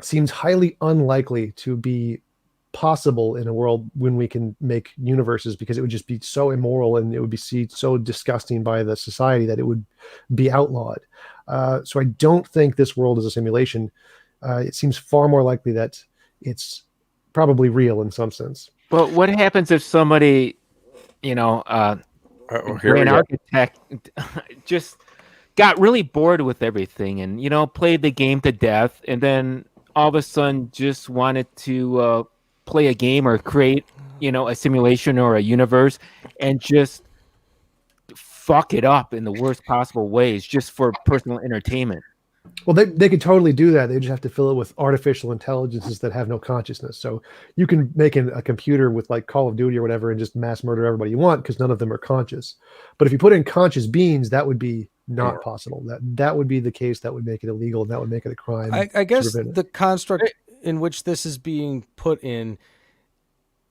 seems highly unlikely to be possible in a world when we can make universes, because it would just be so immoral and it would be seen so disgusting by the society that it would be outlawed. So I don't think this world is a simulation. It seems far more likely that it's probably real in some sense. But what happens if somebody, Here an we go. architect, just got really bored with everything and, played the game to death, and then all of a sudden just wanted to play a game or create, a simulation or a universe and just fuck it up in the worst possible ways just for personal entertainment? Well, they could totally do that. They just have to fill it with artificial intelligences that have no consciousness. So you can make a computer with like Call of Duty or whatever and just mass murder everybody you want, because none of them are conscious. But if you put in conscious beings, that would be not possible. That would be the case that would make it illegal, and that would make it a crime. I guess the construct in which this is being put in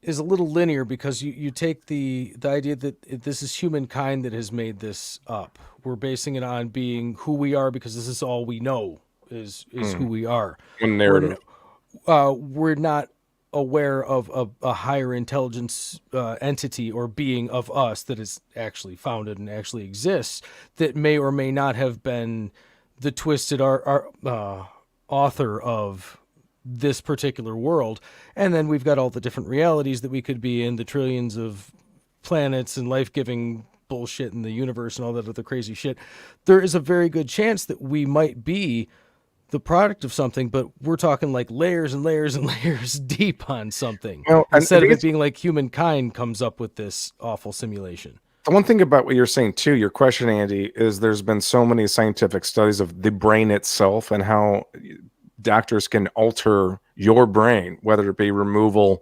is a little linear, because you take the idea that this is humankind that has made this up. We're basing it on being who we are because this is all we know is who we are. One narrative. We're not aware of a higher intelligence entity or being of us that is actually founded and actually exists, that may or may not have been the twisted author of this particular world. And then we've got all the different realities that we could be in, the trillions of planets and life-giving bullshit in the universe and all that other crazy shit. There is a very good chance that we might be the product of something, but we're talking like layers and layers and layers deep on something. Well, instead of it being like humankind comes up with this awful simulation. The one thing about what you're saying too, your question, Andy, is there's been so many scientific studies of the brain itself and how doctors can alter your brain, whether it be removal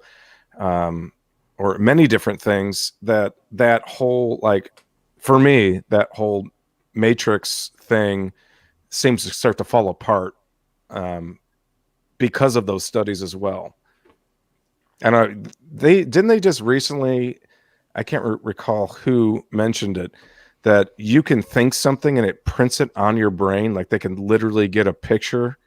or many different things, that whole, like, for me, that whole Matrix thing seems to start to fall apart because of those studies as well. And they just recently, I can't recall who mentioned it, that you can think something and it prints it on your brain. Like they can literally get a picture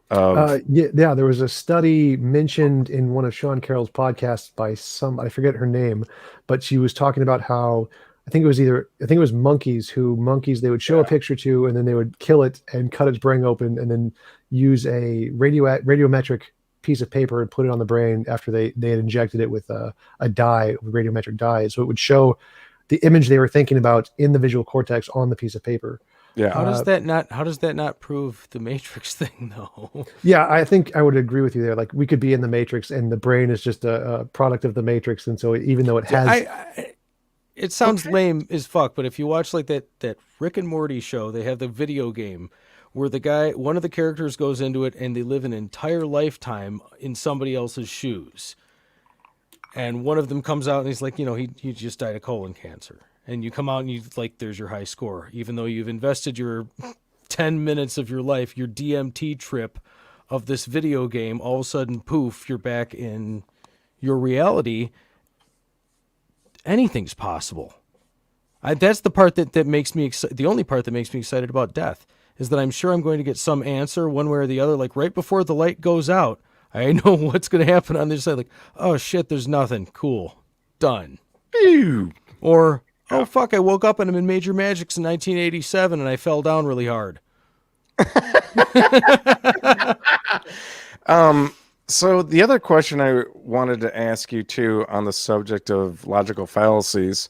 of... yeah, there was a study mentioned in one of Sean Carroll's podcasts by I forget her name, but she was talking about how I think it was monkeys they would show a picture to, and then they would kill it and cut its brain open and then use a radiometric piece of paper and put it on the brain after they had injected it with a dye, radiometric dye. So it would show the image they were thinking about in the visual cortex on the piece of paper. Yeah. How does that not prove the Matrix thing though? Yeah, I think I would agree with you there. Like we could be in the Matrix and the brain is just a product of the Matrix. And so even though it has... It sounds lame as fuck, but if you watch like that Rick and Morty show, they have the video game where one of the characters goes into it and they live an entire lifetime in somebody else's shoes. And one of them comes out and he's like, he just died of colon cancer. And you come out and there's your high score. Even though you've invested your 10 minutes of your life, your DMT trip of this video game, all of a sudden, poof, you're back in your reality. Anything's possible. That's the part that makes me the only part that makes me excited about death is that I'm sure I'm going to get some answer one way or the other. Like right before the light goes out, I know what's going to happen on this side. Like, oh shit, there's nothing. Cool. Done. Ew. Or, oh fuck, I woke up and I'm in Major Magics in 1987 and I fell down really hard. So the other question I wanted to ask you too on the subject of logical fallacies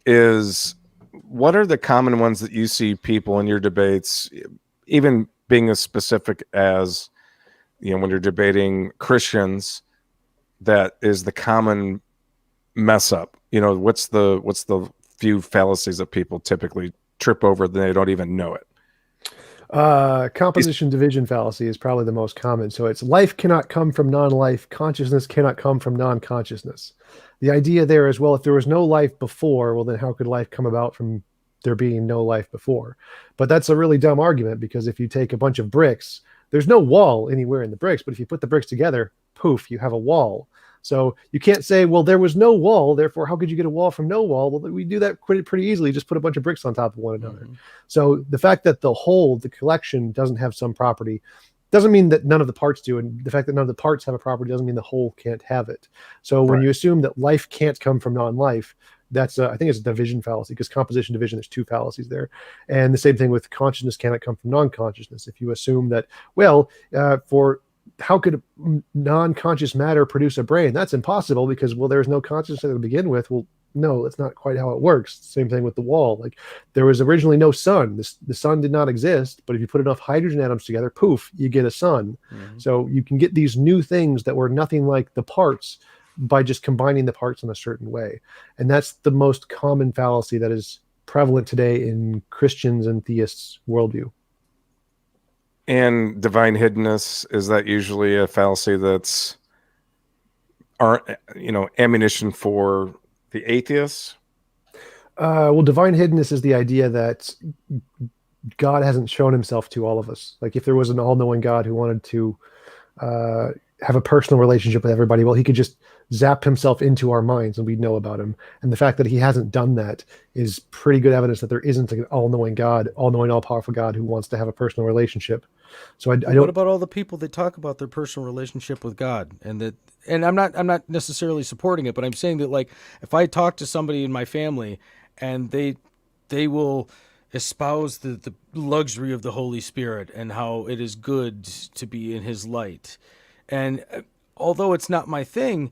is, what are the common ones that you see people in your debates, even being as specific as, when you're debating Christians, that is the common mess up? What's the few fallacies that people typically trip over that they don't even know it? Composition division fallacy is probably the most common. So it's life cannot come from non-life, consciousness cannot come from non-consciousness. The idea there is, well, if there was no life before, well, then how could life come about from there being no life before? But that's a really dumb argument, because if you take a bunch of bricks, there's no wall anywhere in the bricks, but if you put the bricks together, poof, you have a wall. So you can't say, well, there was no wall, therefore how could you get a wall from no wall? Well, we do that pretty easily. Just put a bunch of bricks on top of one another. Mm-hmm. So the fact that the collection doesn't have some property doesn't mean that none of the parts do. And the fact that none of the parts have a property doesn't mean the whole can't have it. So when you assume that life can't come from non-life, that's I think it's a division fallacy, because composition division, there's two fallacies there. And the same thing with consciousness cannot come from non-consciousness. If you assume that, how could non-conscious matter produce a brain? That's impossible, because, there's no consciousness to begin with. Well, no, that's not quite how it works. Same thing with the wall. Like, there was originally no sun. The sun did not exist, but if you put enough hydrogen atoms together, poof, you get a sun. Mm-hmm. So you can get these new things that were nothing like the parts by just combining the parts in a certain way. And that's the most common fallacy that is prevalent today in Christians and theists' worldview. And divine hiddenness, is that usually a fallacy that's ammunition for the atheists? Divine hiddenness is the idea that God hasn't shown himself to all of us. Like, if there was an all-knowing God who wanted to have a personal relationship with everybody, well, he could just zap himself into our minds and we'd know about him. And the fact that he hasn't done that is pretty good evidence that there isn't an all-knowing God, all-knowing, all-powerful God who wants to have a personal relationship. So I don't. What about all the people that talk about their personal relationship with God? And I'm not necessarily supporting it, but I'm saying that, like, if I talk to somebody in my family and they will espouse the luxury of the Holy Spirit and how it is good to be in his light, and although it's not my thing,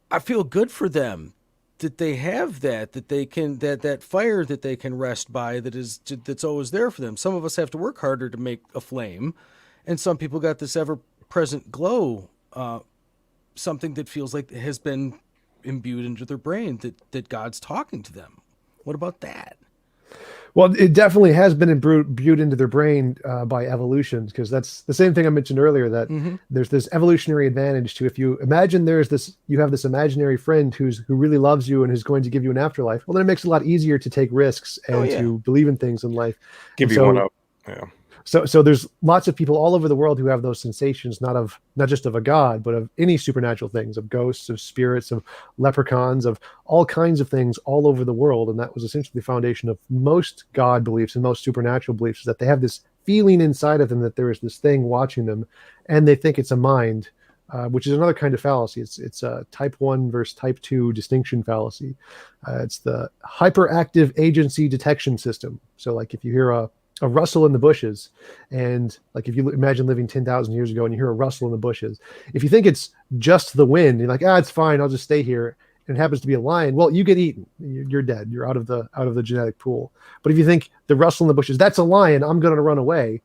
I feel good for them that they have that they can, that fire that they can rest by, that's always there for them. Some of us have to work harder to make a flame, and some people got this ever-present glow, something that feels like it has been imbued into their brain, that God's talking to them. What about that? Well, it definitely has been imbued into their brain by evolution, because that's the same thing I mentioned earlier, that there's this evolutionary advantage to, if you imagine you have this imaginary friend who really loves you and who's going to give you an afterlife, well, then it makes it a lot easier to take risks and to believe in things in life. Give you one up. Yeah. So there's lots of people all over the world who have those sensations, not just of a god, but of any supernatural things, of ghosts, of spirits, of leprechauns, of all kinds of things all over the world. And that was essentially the foundation of most God beliefs and most supernatural beliefs, is that they have this feeling inside of them that there is this thing watching them, and they think it's a mind, which is another kind of fallacy. It's a type 1 versus type 2 distinction fallacy. It's the hyperactive agency detection system. So, like, if you hear a rustle in the bushes, and like, if you imagine living 10,000 years ago and you hear a rustle in the bushes, if you think it's just the wind, you're like, it's fine, I'll just stay here. and it happens to be a lion, well, you get eaten. You're dead. You're out of the genetic pool. But if you think the rustle in the bushes, that's a lion, I'm going to run away.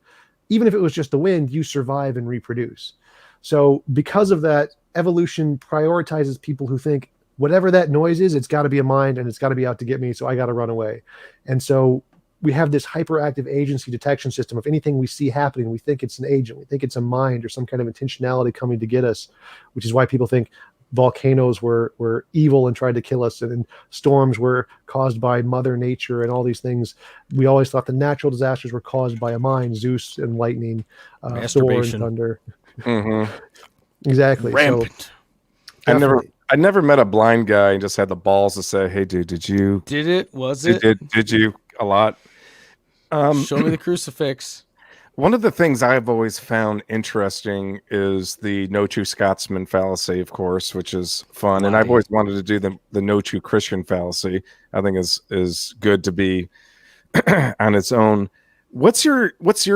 Even if it was just the wind, you survive and reproduce. So because of that, evolution prioritizes people who think whatever that noise is, it's got to be a mind and it's got to be out to get me. So I got to run away. And so we have this hyperactive agency detection system of anything we see happening. We think it's an agent. We think it's a mind or some kind of intentionality coming to get us, which is why people think volcanoes were evil and tried to kill us, and storms were caused by Mother Nature and all these things. We always thought the natural disasters were caused by a mind, Zeus and lightning, Thor and Masturbation. thunder. Mm-hmm. Exactly. Rampant. So, I never met a blind guy and just had the balls to say, "Hey, dude, did you? Did it? Was it? Did you a lot?" Show me the crucifix. One of the things I've always found interesting is the no true Scotsman fallacy, of course, which is fun. And I've always wanted to do the no true Christian fallacy. I think is good to be on its own. What's your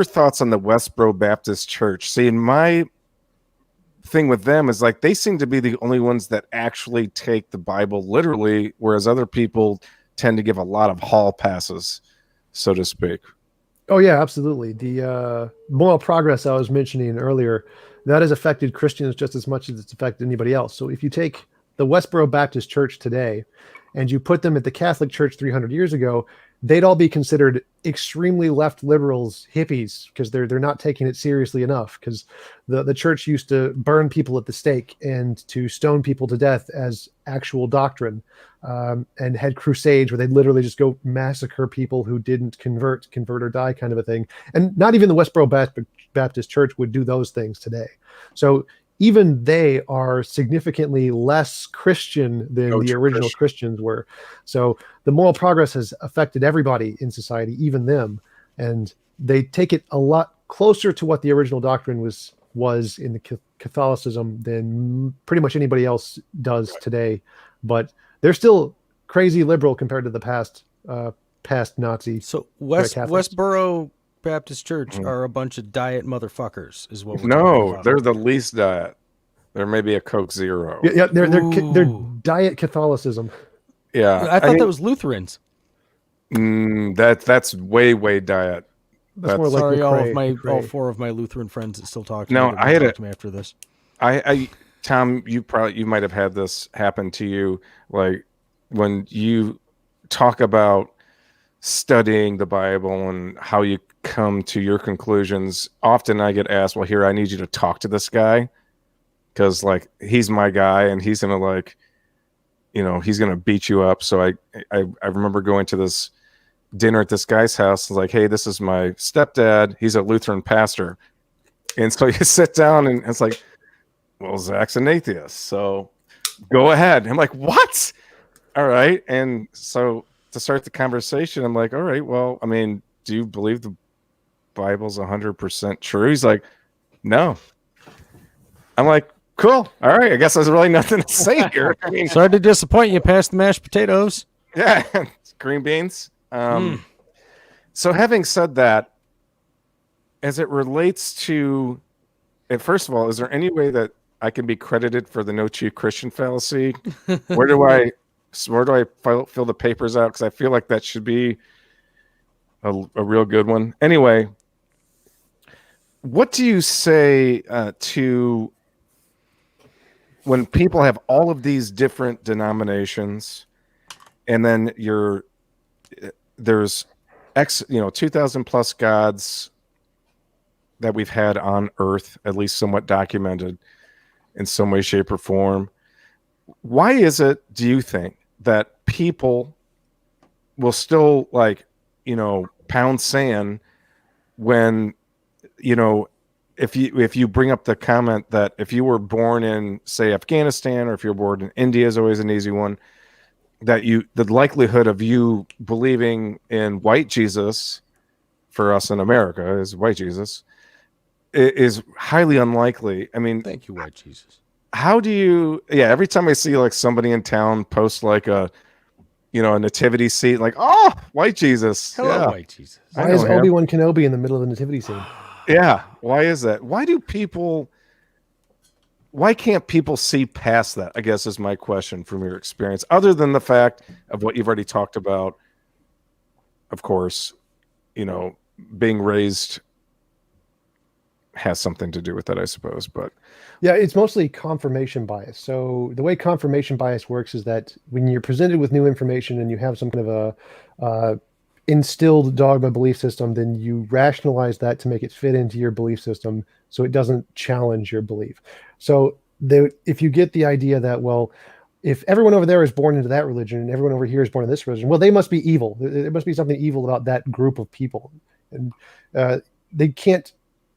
thoughts on the Westboro Baptist Church? See, in my thing with them is like they seem to be the only ones that actually take the Bible literally, whereas other people tend to give a lot of hall passes, so to speak. Oh yeah, absolutely. The moral progress I was mentioning earlier, that has affected Christians just as much as it's affected anybody else. So if you take the Westboro Baptist Church today and you put them at the Catholic Church 300 years ago, they'd all be considered extremely left liberals, hippies, because they're not taking it seriously enough, because the church used to burn people at the stake and to stone people to death as actual doctrine, and had crusades where they'd literally just go massacre people who didn't convert or die, kind of a thing. And not even the Westboro Baptist Church would do those things today. So even they are significantly less Christian than the original Christians were. So the moral progress has affected everybody in society, even them. And they take it a lot closer to what the original doctrine was in the Catholicism than pretty much anybody else does today. But they're still crazy liberal compared to the past Nazi. So Westboro Baptist Church are a bunch of diet motherfuckers, is what we're talking about. They're the least diet. There may be a Coke Zero. Yeah, they're diet Catholicism. Yeah, I thought that was Lutherans. That's way diet. That's more like sorry, McRae. all four of my Lutheran friends that still talk to No, me. I had talk to me after this. Tom, you might have had this happen to you, like when you talk about studying the Bible and how you come to your conclusions. Often I get asked, well, here, I need you to talk to this guy because like he's my guy and he's gonna like, he's gonna beat you up. So I remember going to this dinner at this guy's house. Like, hey, this is my stepdad. He's a Lutheran pastor. And so you sit down and it's like, well, Zak's an atheist, so go ahead. I'm like, what? All right. And so to start the conversation, I'm like, all right, well, I mean, do you believe the Bible's 100% true? He's like, no. I'm like, cool. All right. I guess there's really nothing to say here. I mean, sorry to disappoint you. Past the mashed potatoes. Yeah. Green beans. So having said that, as it relates to, first of all, is there any way that I can be credited for the no true Christian fallacy? Where do I fill the papers out? Because I feel like that should be a real good one. Anyway, what do you say to when people have all of these different denominations, and then there's 2,000 plus gods that we've had on Earth, at least somewhat documented in some way, shape, or form. Why is it, do you think, that people will still pound sand when, if you bring up the comment that if you were born in, say, Afghanistan, or if you're born in India is always an easy one, that the likelihood of you believing in white Jesus for us in America is white Jesus is highly unlikely. I mean, thank you, white Jesus. How do you? Yeah, every time I see like somebody in town post like a nativity scene, like, oh, white Jesus. Hello, white Jesus. Why is Obi-Wan Kenobi in the middle of the nativity scene? Yeah, why is that? Why do people why can't people see past that? I guess is my question from your experience, other than the fact of what you've already talked about. Of course, being raised has something to do with that, I suppose. But yeah, it's mostly confirmation bias. So the way confirmation bias works is that when you're presented with new information and you have some kind of a instilled dogma belief system, then you rationalize that to make it fit into your belief system so it doesn't challenge your belief. So if you get the idea that, well, if everyone over there is born into that religion and everyone over here is born in this religion, well, they must be evil. There must be something evil about that group of people. And they can't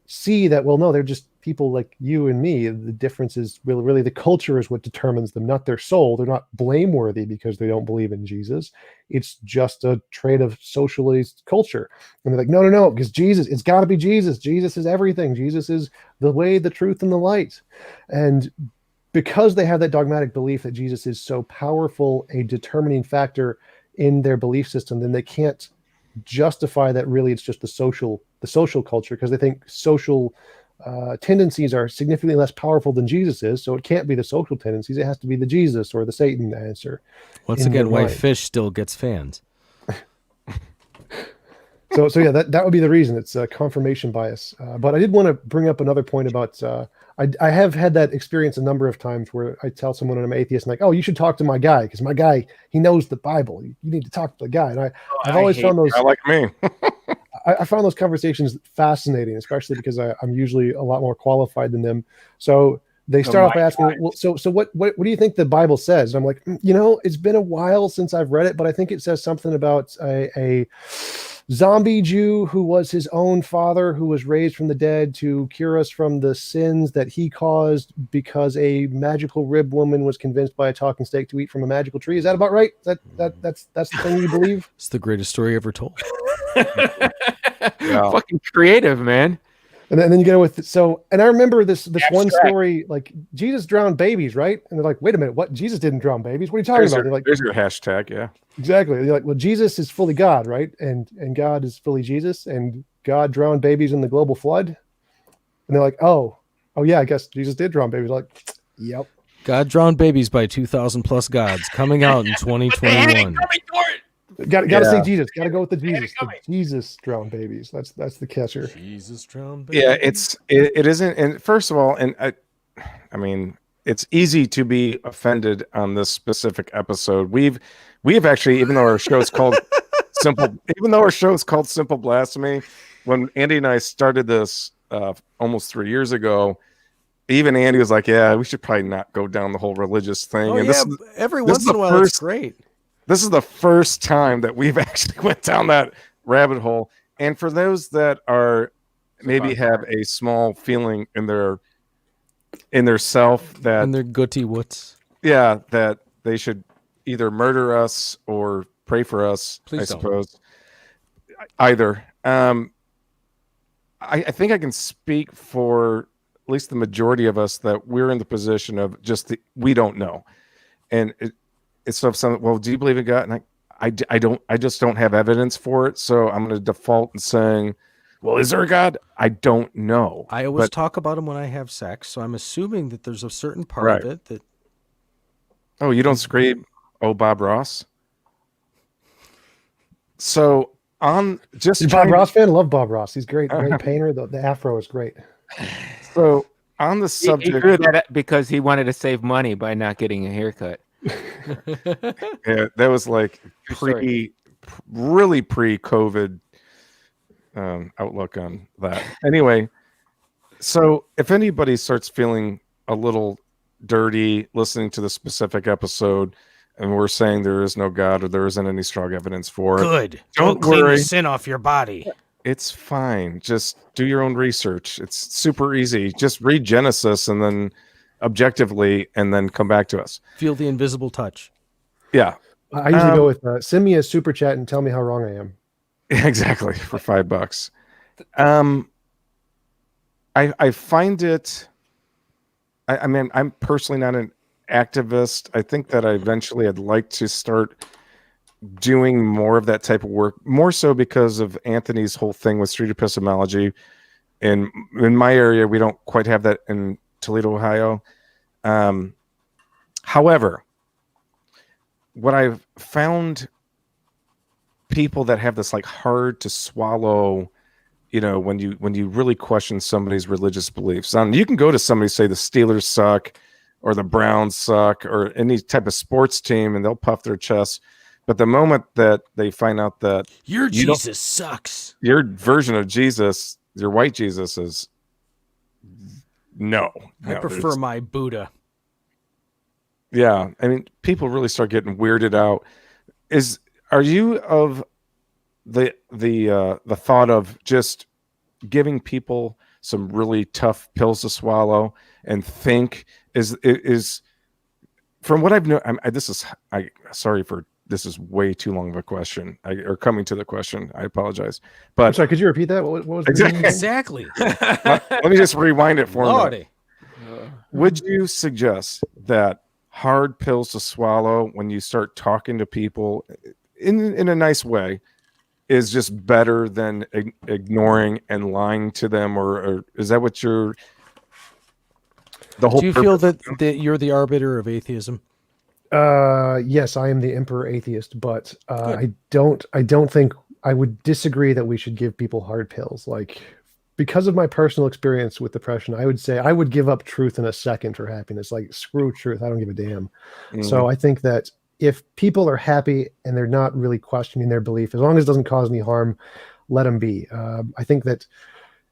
see that, well, no, they're just people like you and me. The difference is really the culture is what determines them, not their soul. They're not blameworthy because they don't believe in Jesus. It's just a trait of socialist culture. And they're like, no, because Jesus, it's got to be Jesus. Jesus is everything. Jesus is the way, the truth, and the light. And because they have that dogmatic belief that Jesus is so powerful a determining factor in their belief system, then they can't justify that really it's just the social culture, because they think social tendencies are significantly less powerful than Jesus is, so it can't be the social tendencies, it has to be the Jesus or the Satan answer. Once again, why fish still gets fans. So yeah, that would be the reason. It's confirmation bias. But I did want to bring up another point about I have had that experience a number of times where I tell someone I'm atheist, and like, oh, you should talk to my guy because my guy, he knows the Bible. You need to talk to the guy. And I've always found those. I like me. I found those conversations fascinating, especially because I'm usually a lot more qualified than them. So they start off by asking, well, so what do you think the Bible says? And I'm like, it's been a while since I've read it, but I think it says something about a zombie Jew who was his own father, who was raised from the dead to cure us from the sins that he caused because a magical rib woman was convinced by a talking snake to eat from a magical tree. Is that about right? That's the thing you believe? It's the greatest story ever told. Yeah. Fucking creative, man. And then you get with and I remember this one story, like Jesus drowned babies, right? And they're like, wait a minute, what? Jesus didn't drown babies. What are you talking about? They're like, there's your hashtag, yeah. Exactly. They're like, well, Jesus is fully God, right? And God is fully Jesus, and God drowned babies in the global flood. And they're like, oh yeah, I guess Jesus did drown babies. Like, yep. God drowned babies by 2,000 plus gods, coming out in 2021. Got to say Jesus. Got to go with the Jesus. The Jesus drowned babies. That's the catcher. Jesus drowned babies. Yeah, it isn't. And first of all, and I mean, it's easy to be offended on this specific episode. We've actually, even though our show is called Simple Blasphemy, when Andy and I started this almost 3 years ago, even Andy was like, "Yeah, we should probably not go down the whole religious thing." Oh, and yeah, every once in a while, it's great. This is the first time that we've actually went down that rabbit hole. And for those that are maybe have a small feeling in their self that and their goody woods, yeah, that they should either murder us or pray for us. Please I don't. suppose either. I think I can speak for at least the majority of us that we're in the position of we don't know, and it's sort of something. Well, do you believe in God? And I just don't have evidence for it, so I'm going to default in saying, well, is there a God? I don't know. I always talk about him when I have sex, so I'm assuming that there's a certain part of it that. Oh, you don't scream, oh, Bob Ross. So on just you Bob Ross fan? Love Bob Ross. He's great. Great painter. The afro is great. So on the subject, he drew that because he wanted to save money by not getting a haircut. Yeah, that was like really pre-COVID outlook on that. Anyway, so if anybody starts feeling a little dirty listening to the specific episode, and we're saying there is no God or there isn't any strong evidence for it, good. Don't clean worry. the sin off your body. It's fine. Just do your own research. It's super easy. Just read Genesis and then objectively, and then come back to us. Feel the invisible touch. Yeah. I usually go with send me a super chat and tell me how wrong I am. Exactly, for $5. I find it. I mean, I'm personally not an activist. I think that I'd like to start doing more of that type of work, more so because of Anthony's whole thing with street epistemology. And in my area, we don't quite have that in Toledo, Ohio. However, what I've found, people that have this like hard to swallow, when you really question somebody's religious beliefs. You can go to somebody, say the Steelers suck or the Browns suck or any type of sports team, and they'll puff their chest. But the moment that they find out that Your Jesus sucks. your version of Jesus, your white Jesus, is no. I prefer my Buddha. Yeah, I mean, people really start getting weirded out. Are you of the thought of just giving people some really tough pills to swallow and think is from what I've known? This is way too long of a question. Or coming to the question, I apologize. But I'm sorry, could you repeat that? What was the Exactly. let me just rewind it for a minute. Lordy. Would you suggest that hard pills to swallow when you start talking to people in a nice way is just better than ignoring and lying to them, or is that what the whole? Do you feel that you're the arbiter of atheism? Yes, I am the Emperor Atheist, but I don't think I would disagree that we should give people hard pills. Like, because of my personal experience with depression, I would say I would give up truth in a second for happiness. Like, screw truth, I don't give a damn. So I think that if people are happy and they're not really questioning their belief, as long as it doesn't cause any harm, let them be. I think that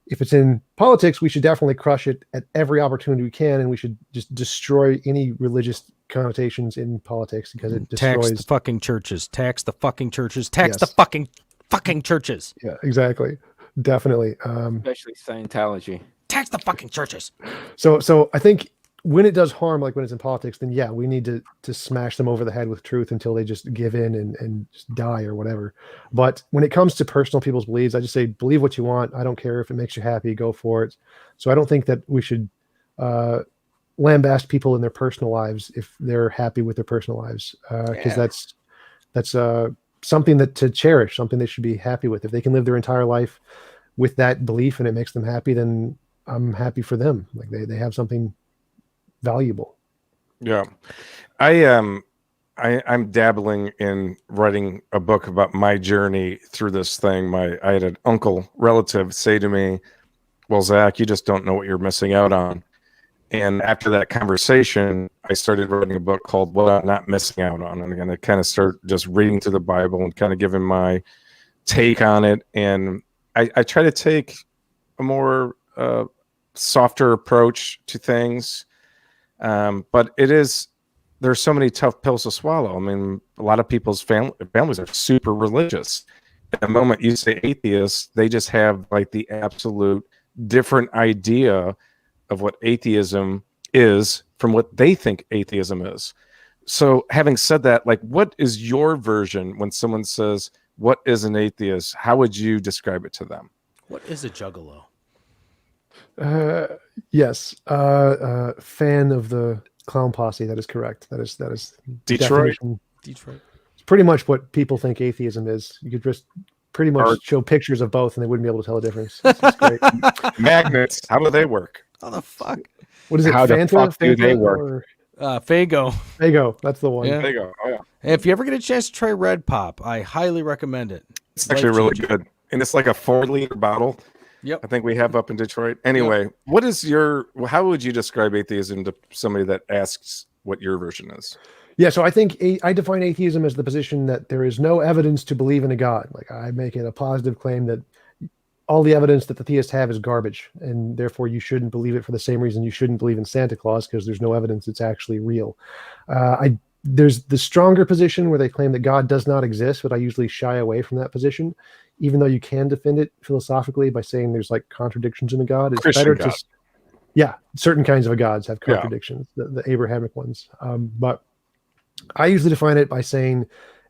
if it's in politics, we should definitely crush it at every opportunity we can, and we should just destroy any religious connotations in politics because it destroys. Tax the fucking churches. Tax the fucking churches. Tax the fucking churches. Yeah, exactly. Definitely. Especially Scientology. Tax the fucking churches. So I think when it does harm, like when it's in politics, then yeah, we need to smash them over the head with truth until they just give in and just die or whatever. But when it comes to personal people's beliefs, I just say, believe what you want. I don't care if it makes you happy, go for it. So I don't think that we should lambast people in their personal lives if they're happy with their personal lives, because that's something that to cherish, something they should be happy with. If they can live their entire life with that belief and it makes them happy, then I'm happy for them. Like they have something valuable. Yeah. I'm dabbling in writing a book about my journey through this thing. I had an uncle relative say to me, well, Zach, you just don't know what you're missing out on. And after that conversation, I started writing a book called What I'm Not Missing Out On. And again, I kind of start just reading through the Bible and kind of giving my take on it. And I try to take a more softer approach to things. But there's so many tough pills to swallow. I mean, a lot of people's families are super religious. At the moment you say atheist, they just have like the absolute different idea of what atheism is from what they think atheism is. So having said that, like, what is your version when someone says, what is an atheist? How would you describe it to them? What is a juggalo? Yes. Fan of the clown posse. That is correct. That is Detroit. Detroit. It's pretty much what people think atheism is. You could just pretty much show pictures of both and they wouldn't be able to tell the difference. It's great. Magnets. How do they work? How the fuck? What is it? How the Fanta? fuck do they Fanta work? Fago. Fago. That's the one. Yeah. There you go. Oh, yeah. If you ever get a chance to try Red Pop, I highly recommend it. It's actually really good. And it's like a 4-liter bottle. Yep. I think we have up in Detroit. Anyway, how would you describe atheism to somebody that asks what your version is? Yeah, so I think I define atheism as the position that there is no evidence to believe in a God. Like, I make it a positive claim that all the evidence that the theists have is garbage, and therefore you shouldn't believe it for the same reason you shouldn't believe in Santa Claus, because there's no evidence it's actually real. There's the stronger position where they claim that God does not exist, but I usually shy away from that position, even though you can defend it philosophically by saying there's like contradictions in the God. It's Christian better God. Certain kinds of gods have contradictions, the Abrahamic ones. But I usually define it by saying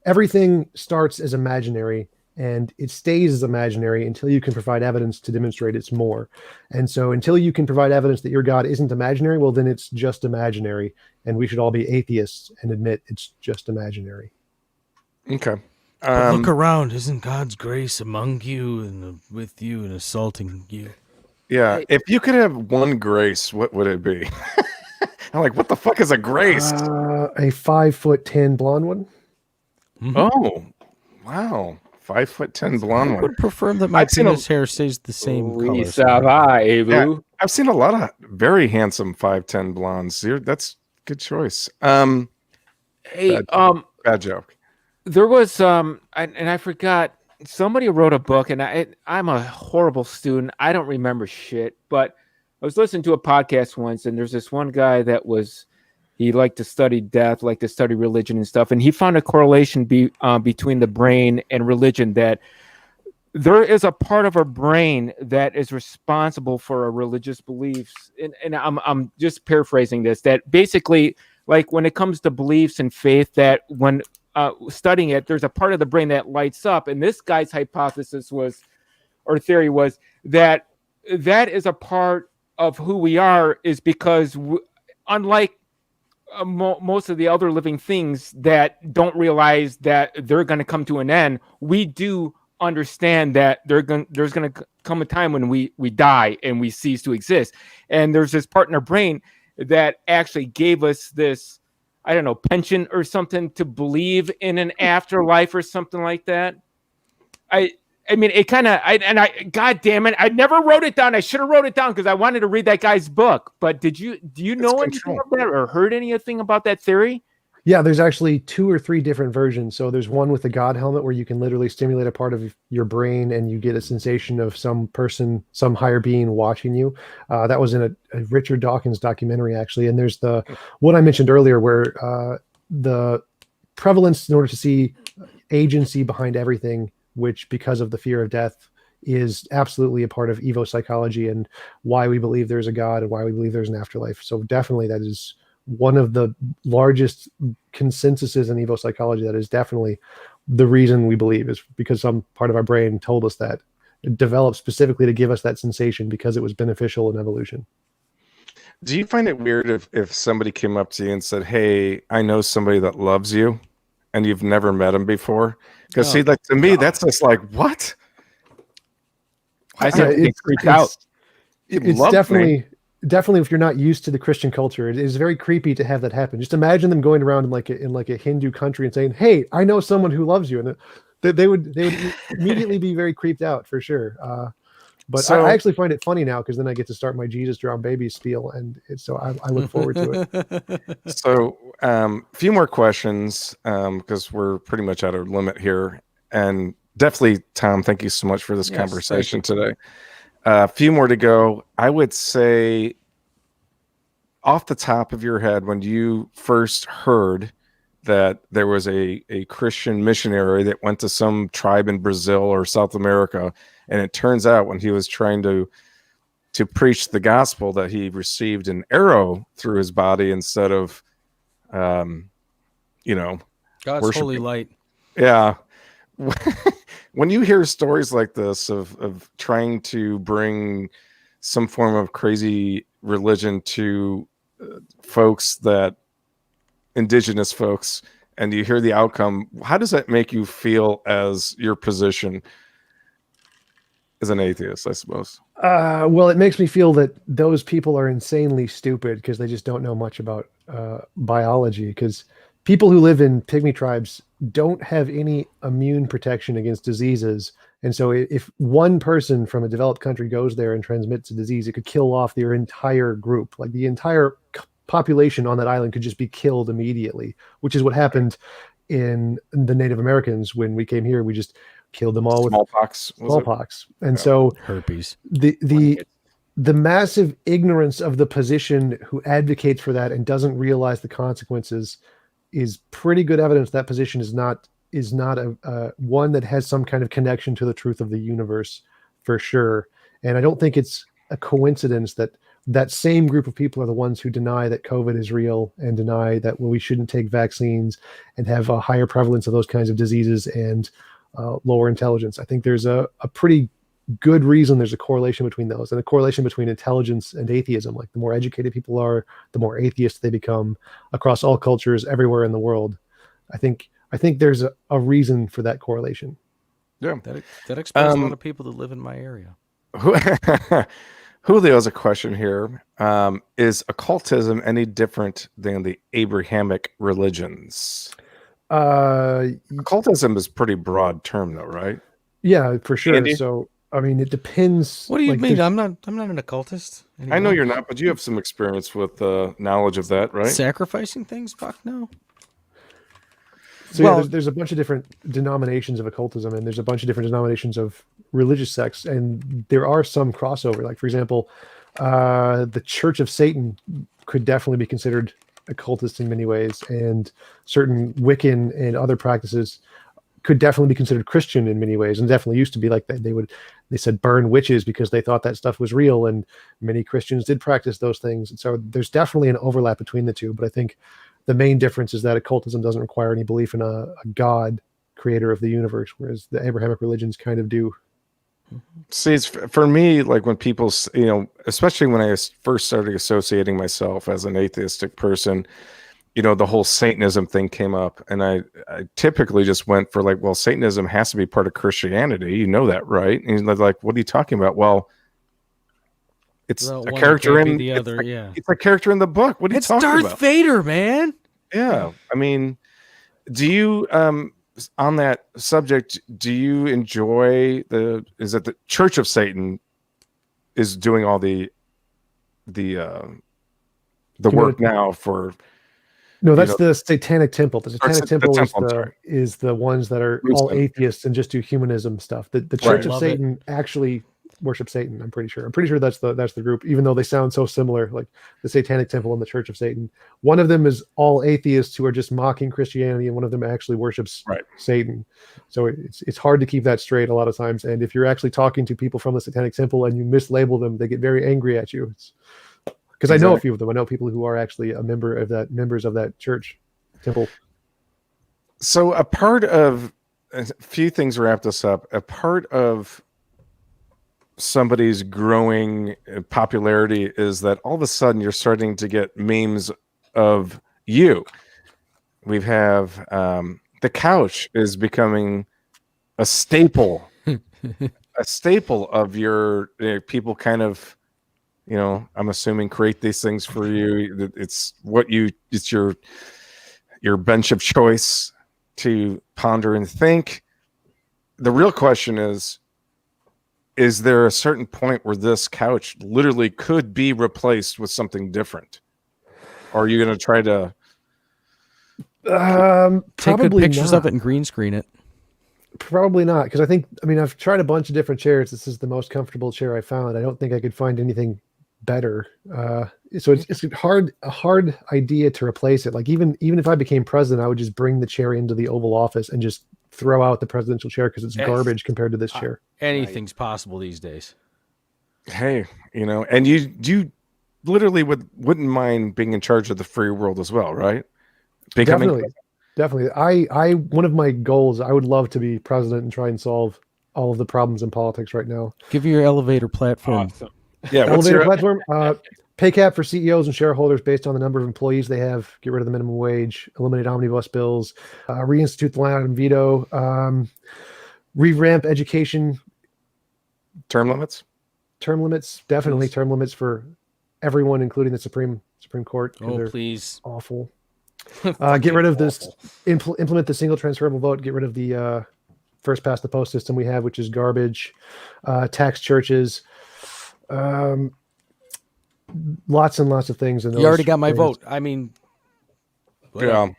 everything starts as imaginary and it stays as imaginary until you can provide evidence to demonstrate it's more. And so until you can provide evidence that your God isn't imaginary, well, then it's just imaginary. And we should all be atheists and admit it's just imaginary. Okay. But look around. Isn't God's grace among you and with you and assaulting you? Yeah. If you could have one grace, what would it be? I'm like, what the fuck is a grace? A 5'10" blonde one. Oh, wow. 5'10" blonde I one. would prefer that my I've seen a- penis hair stays the same color. Lisa, bye, boo. I've seen a lot of very handsome 5'10" blondes. That's a good choice. Hey, Bad joke. there was and I forgot, somebody wrote a book, and I'm a horrible student. I don't remember shit, but I was listening to a podcast once, and there's this one guy that he liked to study death, liked to study religion and stuff, and he found a correlation between the brain and religion, that there is a part of our brain that is responsible for our religious beliefs. And I'm just paraphrasing this, that basically, like when it comes to beliefs and faith, that when studying it, there's a part of the brain that lights up. And this guy's hypothesis theory was that is a part of who we are, is because unlike most of the other living things that don't realize that they're going to come to an end, we do understand that there's going to come a time when we die and we cease to exist. And there's this part in our brain that actually gave us this, I don't know, penchant or something to believe in an afterlife or something like that. I mean, it kind of, God damn it, I never wrote it down. I should have wrote it down because I wanted to read that guy's book. But do you know anything about that or heard anything about that theory? Yeah, there's actually 2 or 3 different versions. So there's one with the God helmet where you can literally stimulate a part of your brain and you get a sensation of some person, some higher being watching you. That was in a Richard Dawkins documentary, actually. And there's the one I mentioned earlier where the prevalence in order to see agency behind everything, which because of the fear of death is absolutely a part of Evo psychology and why we believe there's a God and why we believe there's an afterlife. So definitely that is one of the largest consensuses in Evo psychology. That is definitely the reason we believe, is because some part of our brain told us that. It developed specifically to give us that sensation because it was beneficial in evolution. Do you find it weird if somebody came up to you and said, hey, I know somebody that loves you and you've never met him before? Because see, like, to me, that's just like, what? I said it's creeped out. It's definitely if you're not used to the Christian culture, it is very creepy to have that happen. Just imagine them going around in like a Hindu country and saying, hey, I know someone who loves you. And they would immediately be very creeped out for sure. But so, I actually find it funny now because then I get to start my Jesus drowned baby spiel. And so I look forward to it. So a few more questions because we're pretty much at our limit here. And definitely, Tom, thank you so much for this conversation today. A few more to go. I would say, off the top of your head, when you first heard that there was a Christian missionary that went to some tribe in Brazil or South America, and it turns out when he was trying to preach the gospel that he received an arrow through his body instead of, God's holy light. Yeah. When you hear stories like this of trying to bring some form of crazy religion to indigenous folks, and you hear the outcome, how does that make you feel as your position as an atheist, I suppose? Well, it makes me feel that those people are insanely stupid because they just don't know much about biology, because people who live in pygmy tribes don't have any immune protection against diseases. And so if one person from a developed country goes there and transmits a disease, it could kill off their entire group. Like the entire population on that island could just be killed immediately, which is what happened in the Native Americans. When we came here, we just killed them all with smallpox. And so herpes. The massive ignorance of the position who advocates for that and doesn't realize the consequences is pretty good evidence that position is not a one that has some kind of connection to the truth of the universe, for sure. And I don't think it's a coincidence that same group of people are the ones who deny that COVID is real and deny that we shouldn't take vaccines and have a higher prevalence of those kinds of diseases and lower intelligence. I think there's a pretty good reason there's a correlation between those, and a correlation between intelligence and atheism. Like the more educated people are, the more atheist they become across all cultures everywhere in the world. I think there's a reason for that correlation. Yeah, that explains a lot of people that live in my area. Julio has a question here. Is occultism any different than the Abrahamic religions? Occultism is a pretty broad term, though, right? Yeah, for sure. Andy? So, I mean, it depends. What do you like, mean? there's- I'm not an occultist. I know anymore. you're not, but you have some experience with knowledge of that, right? Sacrificing things? Fuck no. So Well- yeah, there's a bunch of different denominations of occultism, and there's a bunch of different denominations of religious sects, and there are some crossover. Like, for example, the Church of Satan could definitely be considered occultist in many ways, and certain Wiccan and other practices could definitely be considered Christian in many ways, and definitely used to be like that. They said burn witches because they thought that stuff was real, and many Christians did practice those things. And so there's definitely an overlap between the two. But I think the main difference is that occultism doesn't require any belief in a God, creator of the universe, whereas the Abrahamic religions kind of do. See, it's for me, like when people, especially when I first started associating myself as an atheistic person, the whole Satanism thing came up, and I typically just went for like, well, Satanism has to be part of Christianity. You know that, right? And he's like, what are you talking about? Well, it's Well, a one character can't be in the it's other, like- yeah. It's a character in the book. What are you It's talking Darth about? Vader, man. Yeah, I mean, do you on that subject? Do you enjoy Is it the Church of Satan is doing all the work now for? No, that's the Satanic Temple. The Satanic the Temple temple, I'm sorry. is the ones that are all Muslim. atheists and just do humanism stuff. The Church of Love it. Satan actually worship Satan. I'm pretty sure. that's the group, even though they sound so similar, like the Satanic Temple and the Church of Satan. One of them is all atheists who are just mocking Christianity, and one of them actually worships Satan. So it's hard to keep that straight a lot of times. And if you're actually talking to people from the Satanic Temple and you mislabel them, they get very angry at you. Because I know a few of them. I know people who are actually members of that church temple. So a part of a few things wrap this up. A part of somebody's growing popularity is that all of a sudden you're starting to get memes of you. We have the couch is becoming a staple, of your people kind of. I'm assuming create these things for you. It's your bench of choice to ponder and think. The real question is there a certain point where this couch literally could be replaced with something different? Or are you going to try to Take good probably pictures not. of it and green screen it. Probably not, because I've tried a bunch of different chairs. This is the most comfortable chair I found. I don't think I could find anything better. So it's a hard idea to replace it. Like even if I became president, I would just bring the chair into the Oval Office and just throw out the presidential chair because it's garbage compared to this chair. Anything's possible these days. hey, and you literally wouldn't mind being in charge of the free world as well, right? Definitely. I one of my goals, I would love to be president and try and solve all of the problems in politics right now. Give me your elevator platform. Awesome. Yeah, what's Elevator your platform, pay cap for CEOs and shareholders based on the number of employees they have, get rid of the minimum wage, eliminate omnibus bills, reinstitute the line item veto, revamp education, term limits? term limits, definitely term limits for everyone, including the Supreme Court. 'Cause Oh, they're please. awful. Get rid of this, implement the single transferable vote, get rid of the first past the post system we have, which is garbage, tax churches, lots and lots of things. In those You already got my areas. vote. I mean, Yeah.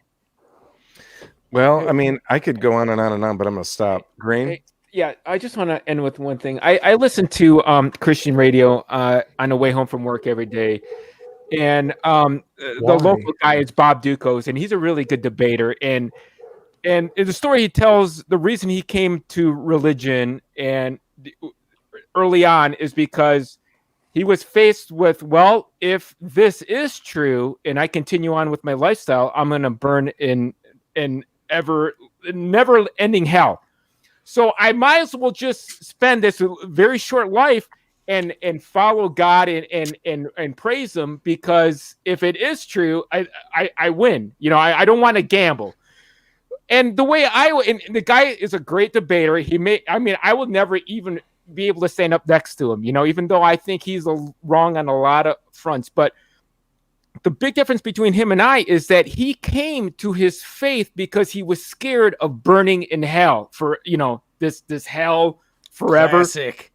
Well, I mean, I could go on and on and on, but I'm going to stop. Green? Hey, yeah, I just want to end with one thing. I listen to Christian radio on the way home from work every day. And the local guy is Bob Dukos, and he's a really good debater. And the story he tells, the reason he came to religion and early on is because he was faced with, well, if this is true and I continue on with my lifestyle, I'm going to burn in never ending hell. So I might as well just spend this very short life and follow God and praise him, because if it is true, I win. I don't want to gamble. And the way and the guy is a great debater. I will never even be able to stand up next to him, even though I think he's wrong on a lot of fronts. But the big difference between him and I is that he came to his faith because he was scared of burning in hell for, this hell forever. Classic.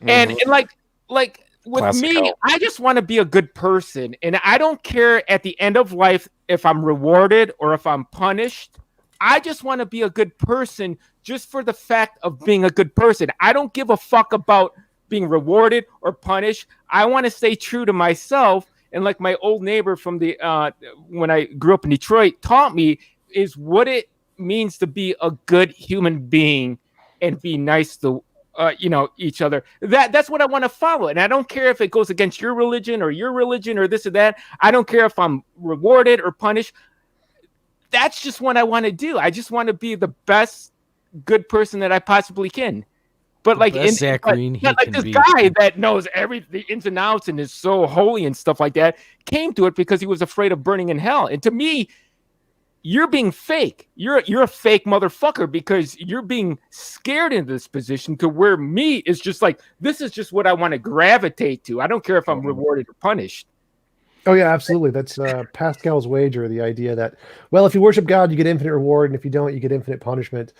And like with Classic me, hell. I just want to be a good person. And I don't care at the end of life if I'm rewarded or if I'm punished. I just want to be a good person just for the fact of being a good person. I don't give a fuck about being rewarded or punished. I want to stay true to myself. And like my old neighbor from when I grew up in Detroit taught me, is what it means to be a good human being and be nice to each other. That's what I want to follow. And I don't care if it goes against your religion or this or that. I don't care if I'm rewarded or punished. That's just what I want to do. I just want to be the best good person that I possibly can. But like Zach Green, but like this guy that knows the ins and outs and is so holy and stuff like that came to it because he was afraid of burning in hell. And to me, you're being fake. You're a fake motherfucker because you're being scared into this position to where me is just like, this is just what I want to gravitate to. I don't care if I'm rewarded or punished. Oh yeah, absolutely. That's Pascal's wager, the idea that, well, if you worship God, you get infinite reward, and if you don't, you get infinite punishment.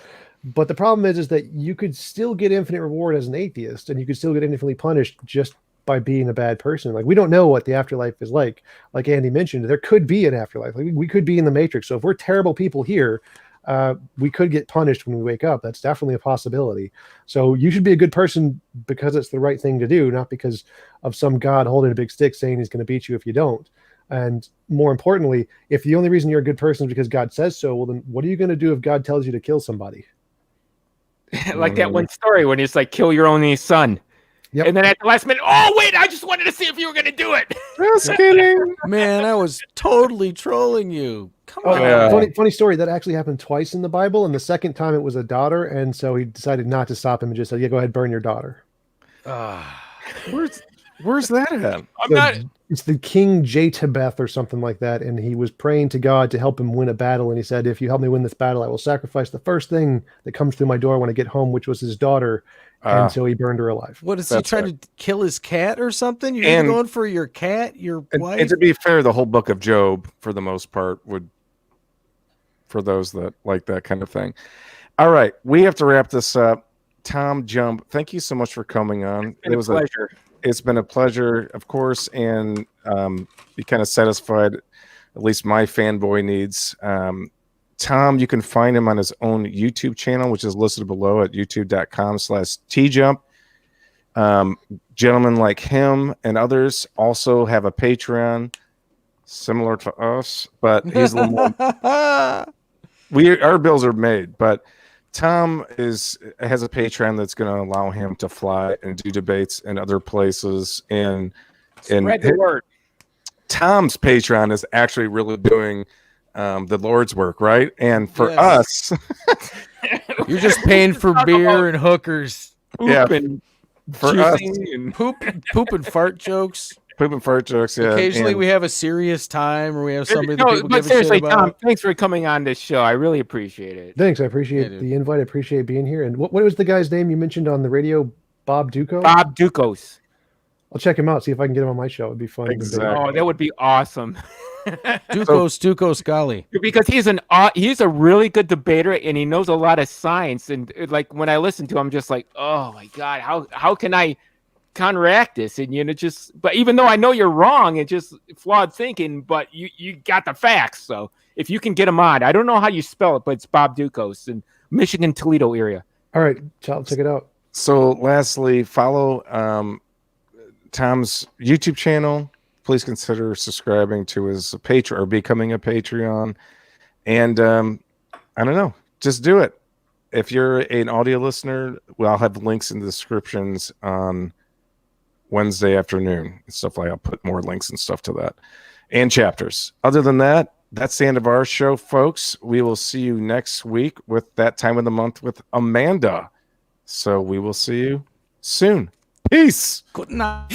But the problem is that you could still get infinite reward as an atheist, and you could still get infinitely punished just by being a bad person. Like, we don't know what the afterlife is like. Like Andy mentioned, there could be an afterlife. Like, we could be in the Matrix. So if we're terrible people here, we could get punished when we wake up. That's definitely a possibility. So you should be a good person because it's the right thing to do, not because of some God holding a big stick saying he's going to beat you if you don't. And more importantly, if the only reason you're a good person is because God says so, well, then what are you going to do if God tells you to kill somebody? Like that one story when it's like, kill your only son. Yep. And then at the last minute, oh, wait, I just wanted to see if you were going to do it. Just kidding. Man, I was totally trolling you. Come Oh, on. Yeah. funny story. That actually happened twice in the Bible, and the second time it was a daughter, and so he decided not to stop him and just said, "Yeah, go ahead, burn your daughter." Where's that at? It's the King Jatebeth or something like that, and he was praying to God to help him win a battle, and he said, "If you help me win this battle, I will sacrifice the first thing that comes through my door when I get home," which was his daughter. And so he burned her alive. What is he That's trying to kill his cat or something? You're going for your cat, your wife? And to be fair, the whole book of Job, for the most part, would, for those that like that kind of thing. All right, we have to wrap this up. TJump, thank you so much for coming on. It was a pleasure. It's been a pleasure, of course, and you kind of satisfied at least my fanboy needs. Tom, you can find him on his own YouTube channel, which is listed below at youtube.com/TJump. Gentlemen like him and others also have a Patreon similar to us, but he's a little more. Our bills are made, but Tom has a Patreon that's going to allow him to fly and do debates in other places. And Spread the word. Tom's Patreon is actually really doing the Lord's work, right? And for us, you're just paying for beer and hookers. Yeah, and for us, and poop and fart jokes. Poop and fart jokes. Yeah, occasionally and we have a serious time, or we have somebody that people but give a seriously, shit about. Tom, thanks for coming on this show. I really appreciate it. Thanks, I appreciate the invite. I appreciate being here. And what was the guy's name you mentioned on the radio? Bob Duco. Bob Ducos. I'll check him out. See if I can get him on my show. It'd be fun. Exactly. Oh, that would be awesome. Ducos Scully. Because he's a really good debater and he knows a lot of science. And like when I listen to him, I'm just like, oh my God, how can I counteract this? And but even though I know you're wrong, it's just flawed thinking, but you got the facts. So if you can get him on, I don't know how you spell it, but it's Bob Ducos in Michigan, Toledo area. All right, I'll check it out. So lastly, follow Tom's YouTube channel. Please consider subscribing to his Patreon or becoming a Patreon. And I don't know, just do it. If you're an audio listener, I'll have links in the descriptions on Wednesday afternoon and stuff like. I'll put more links and stuff to that and chapters. Other than that, that's the end of our show, folks. We will see you next week with that time of the month with Amanda. So we will see you soon. Peace. Good night.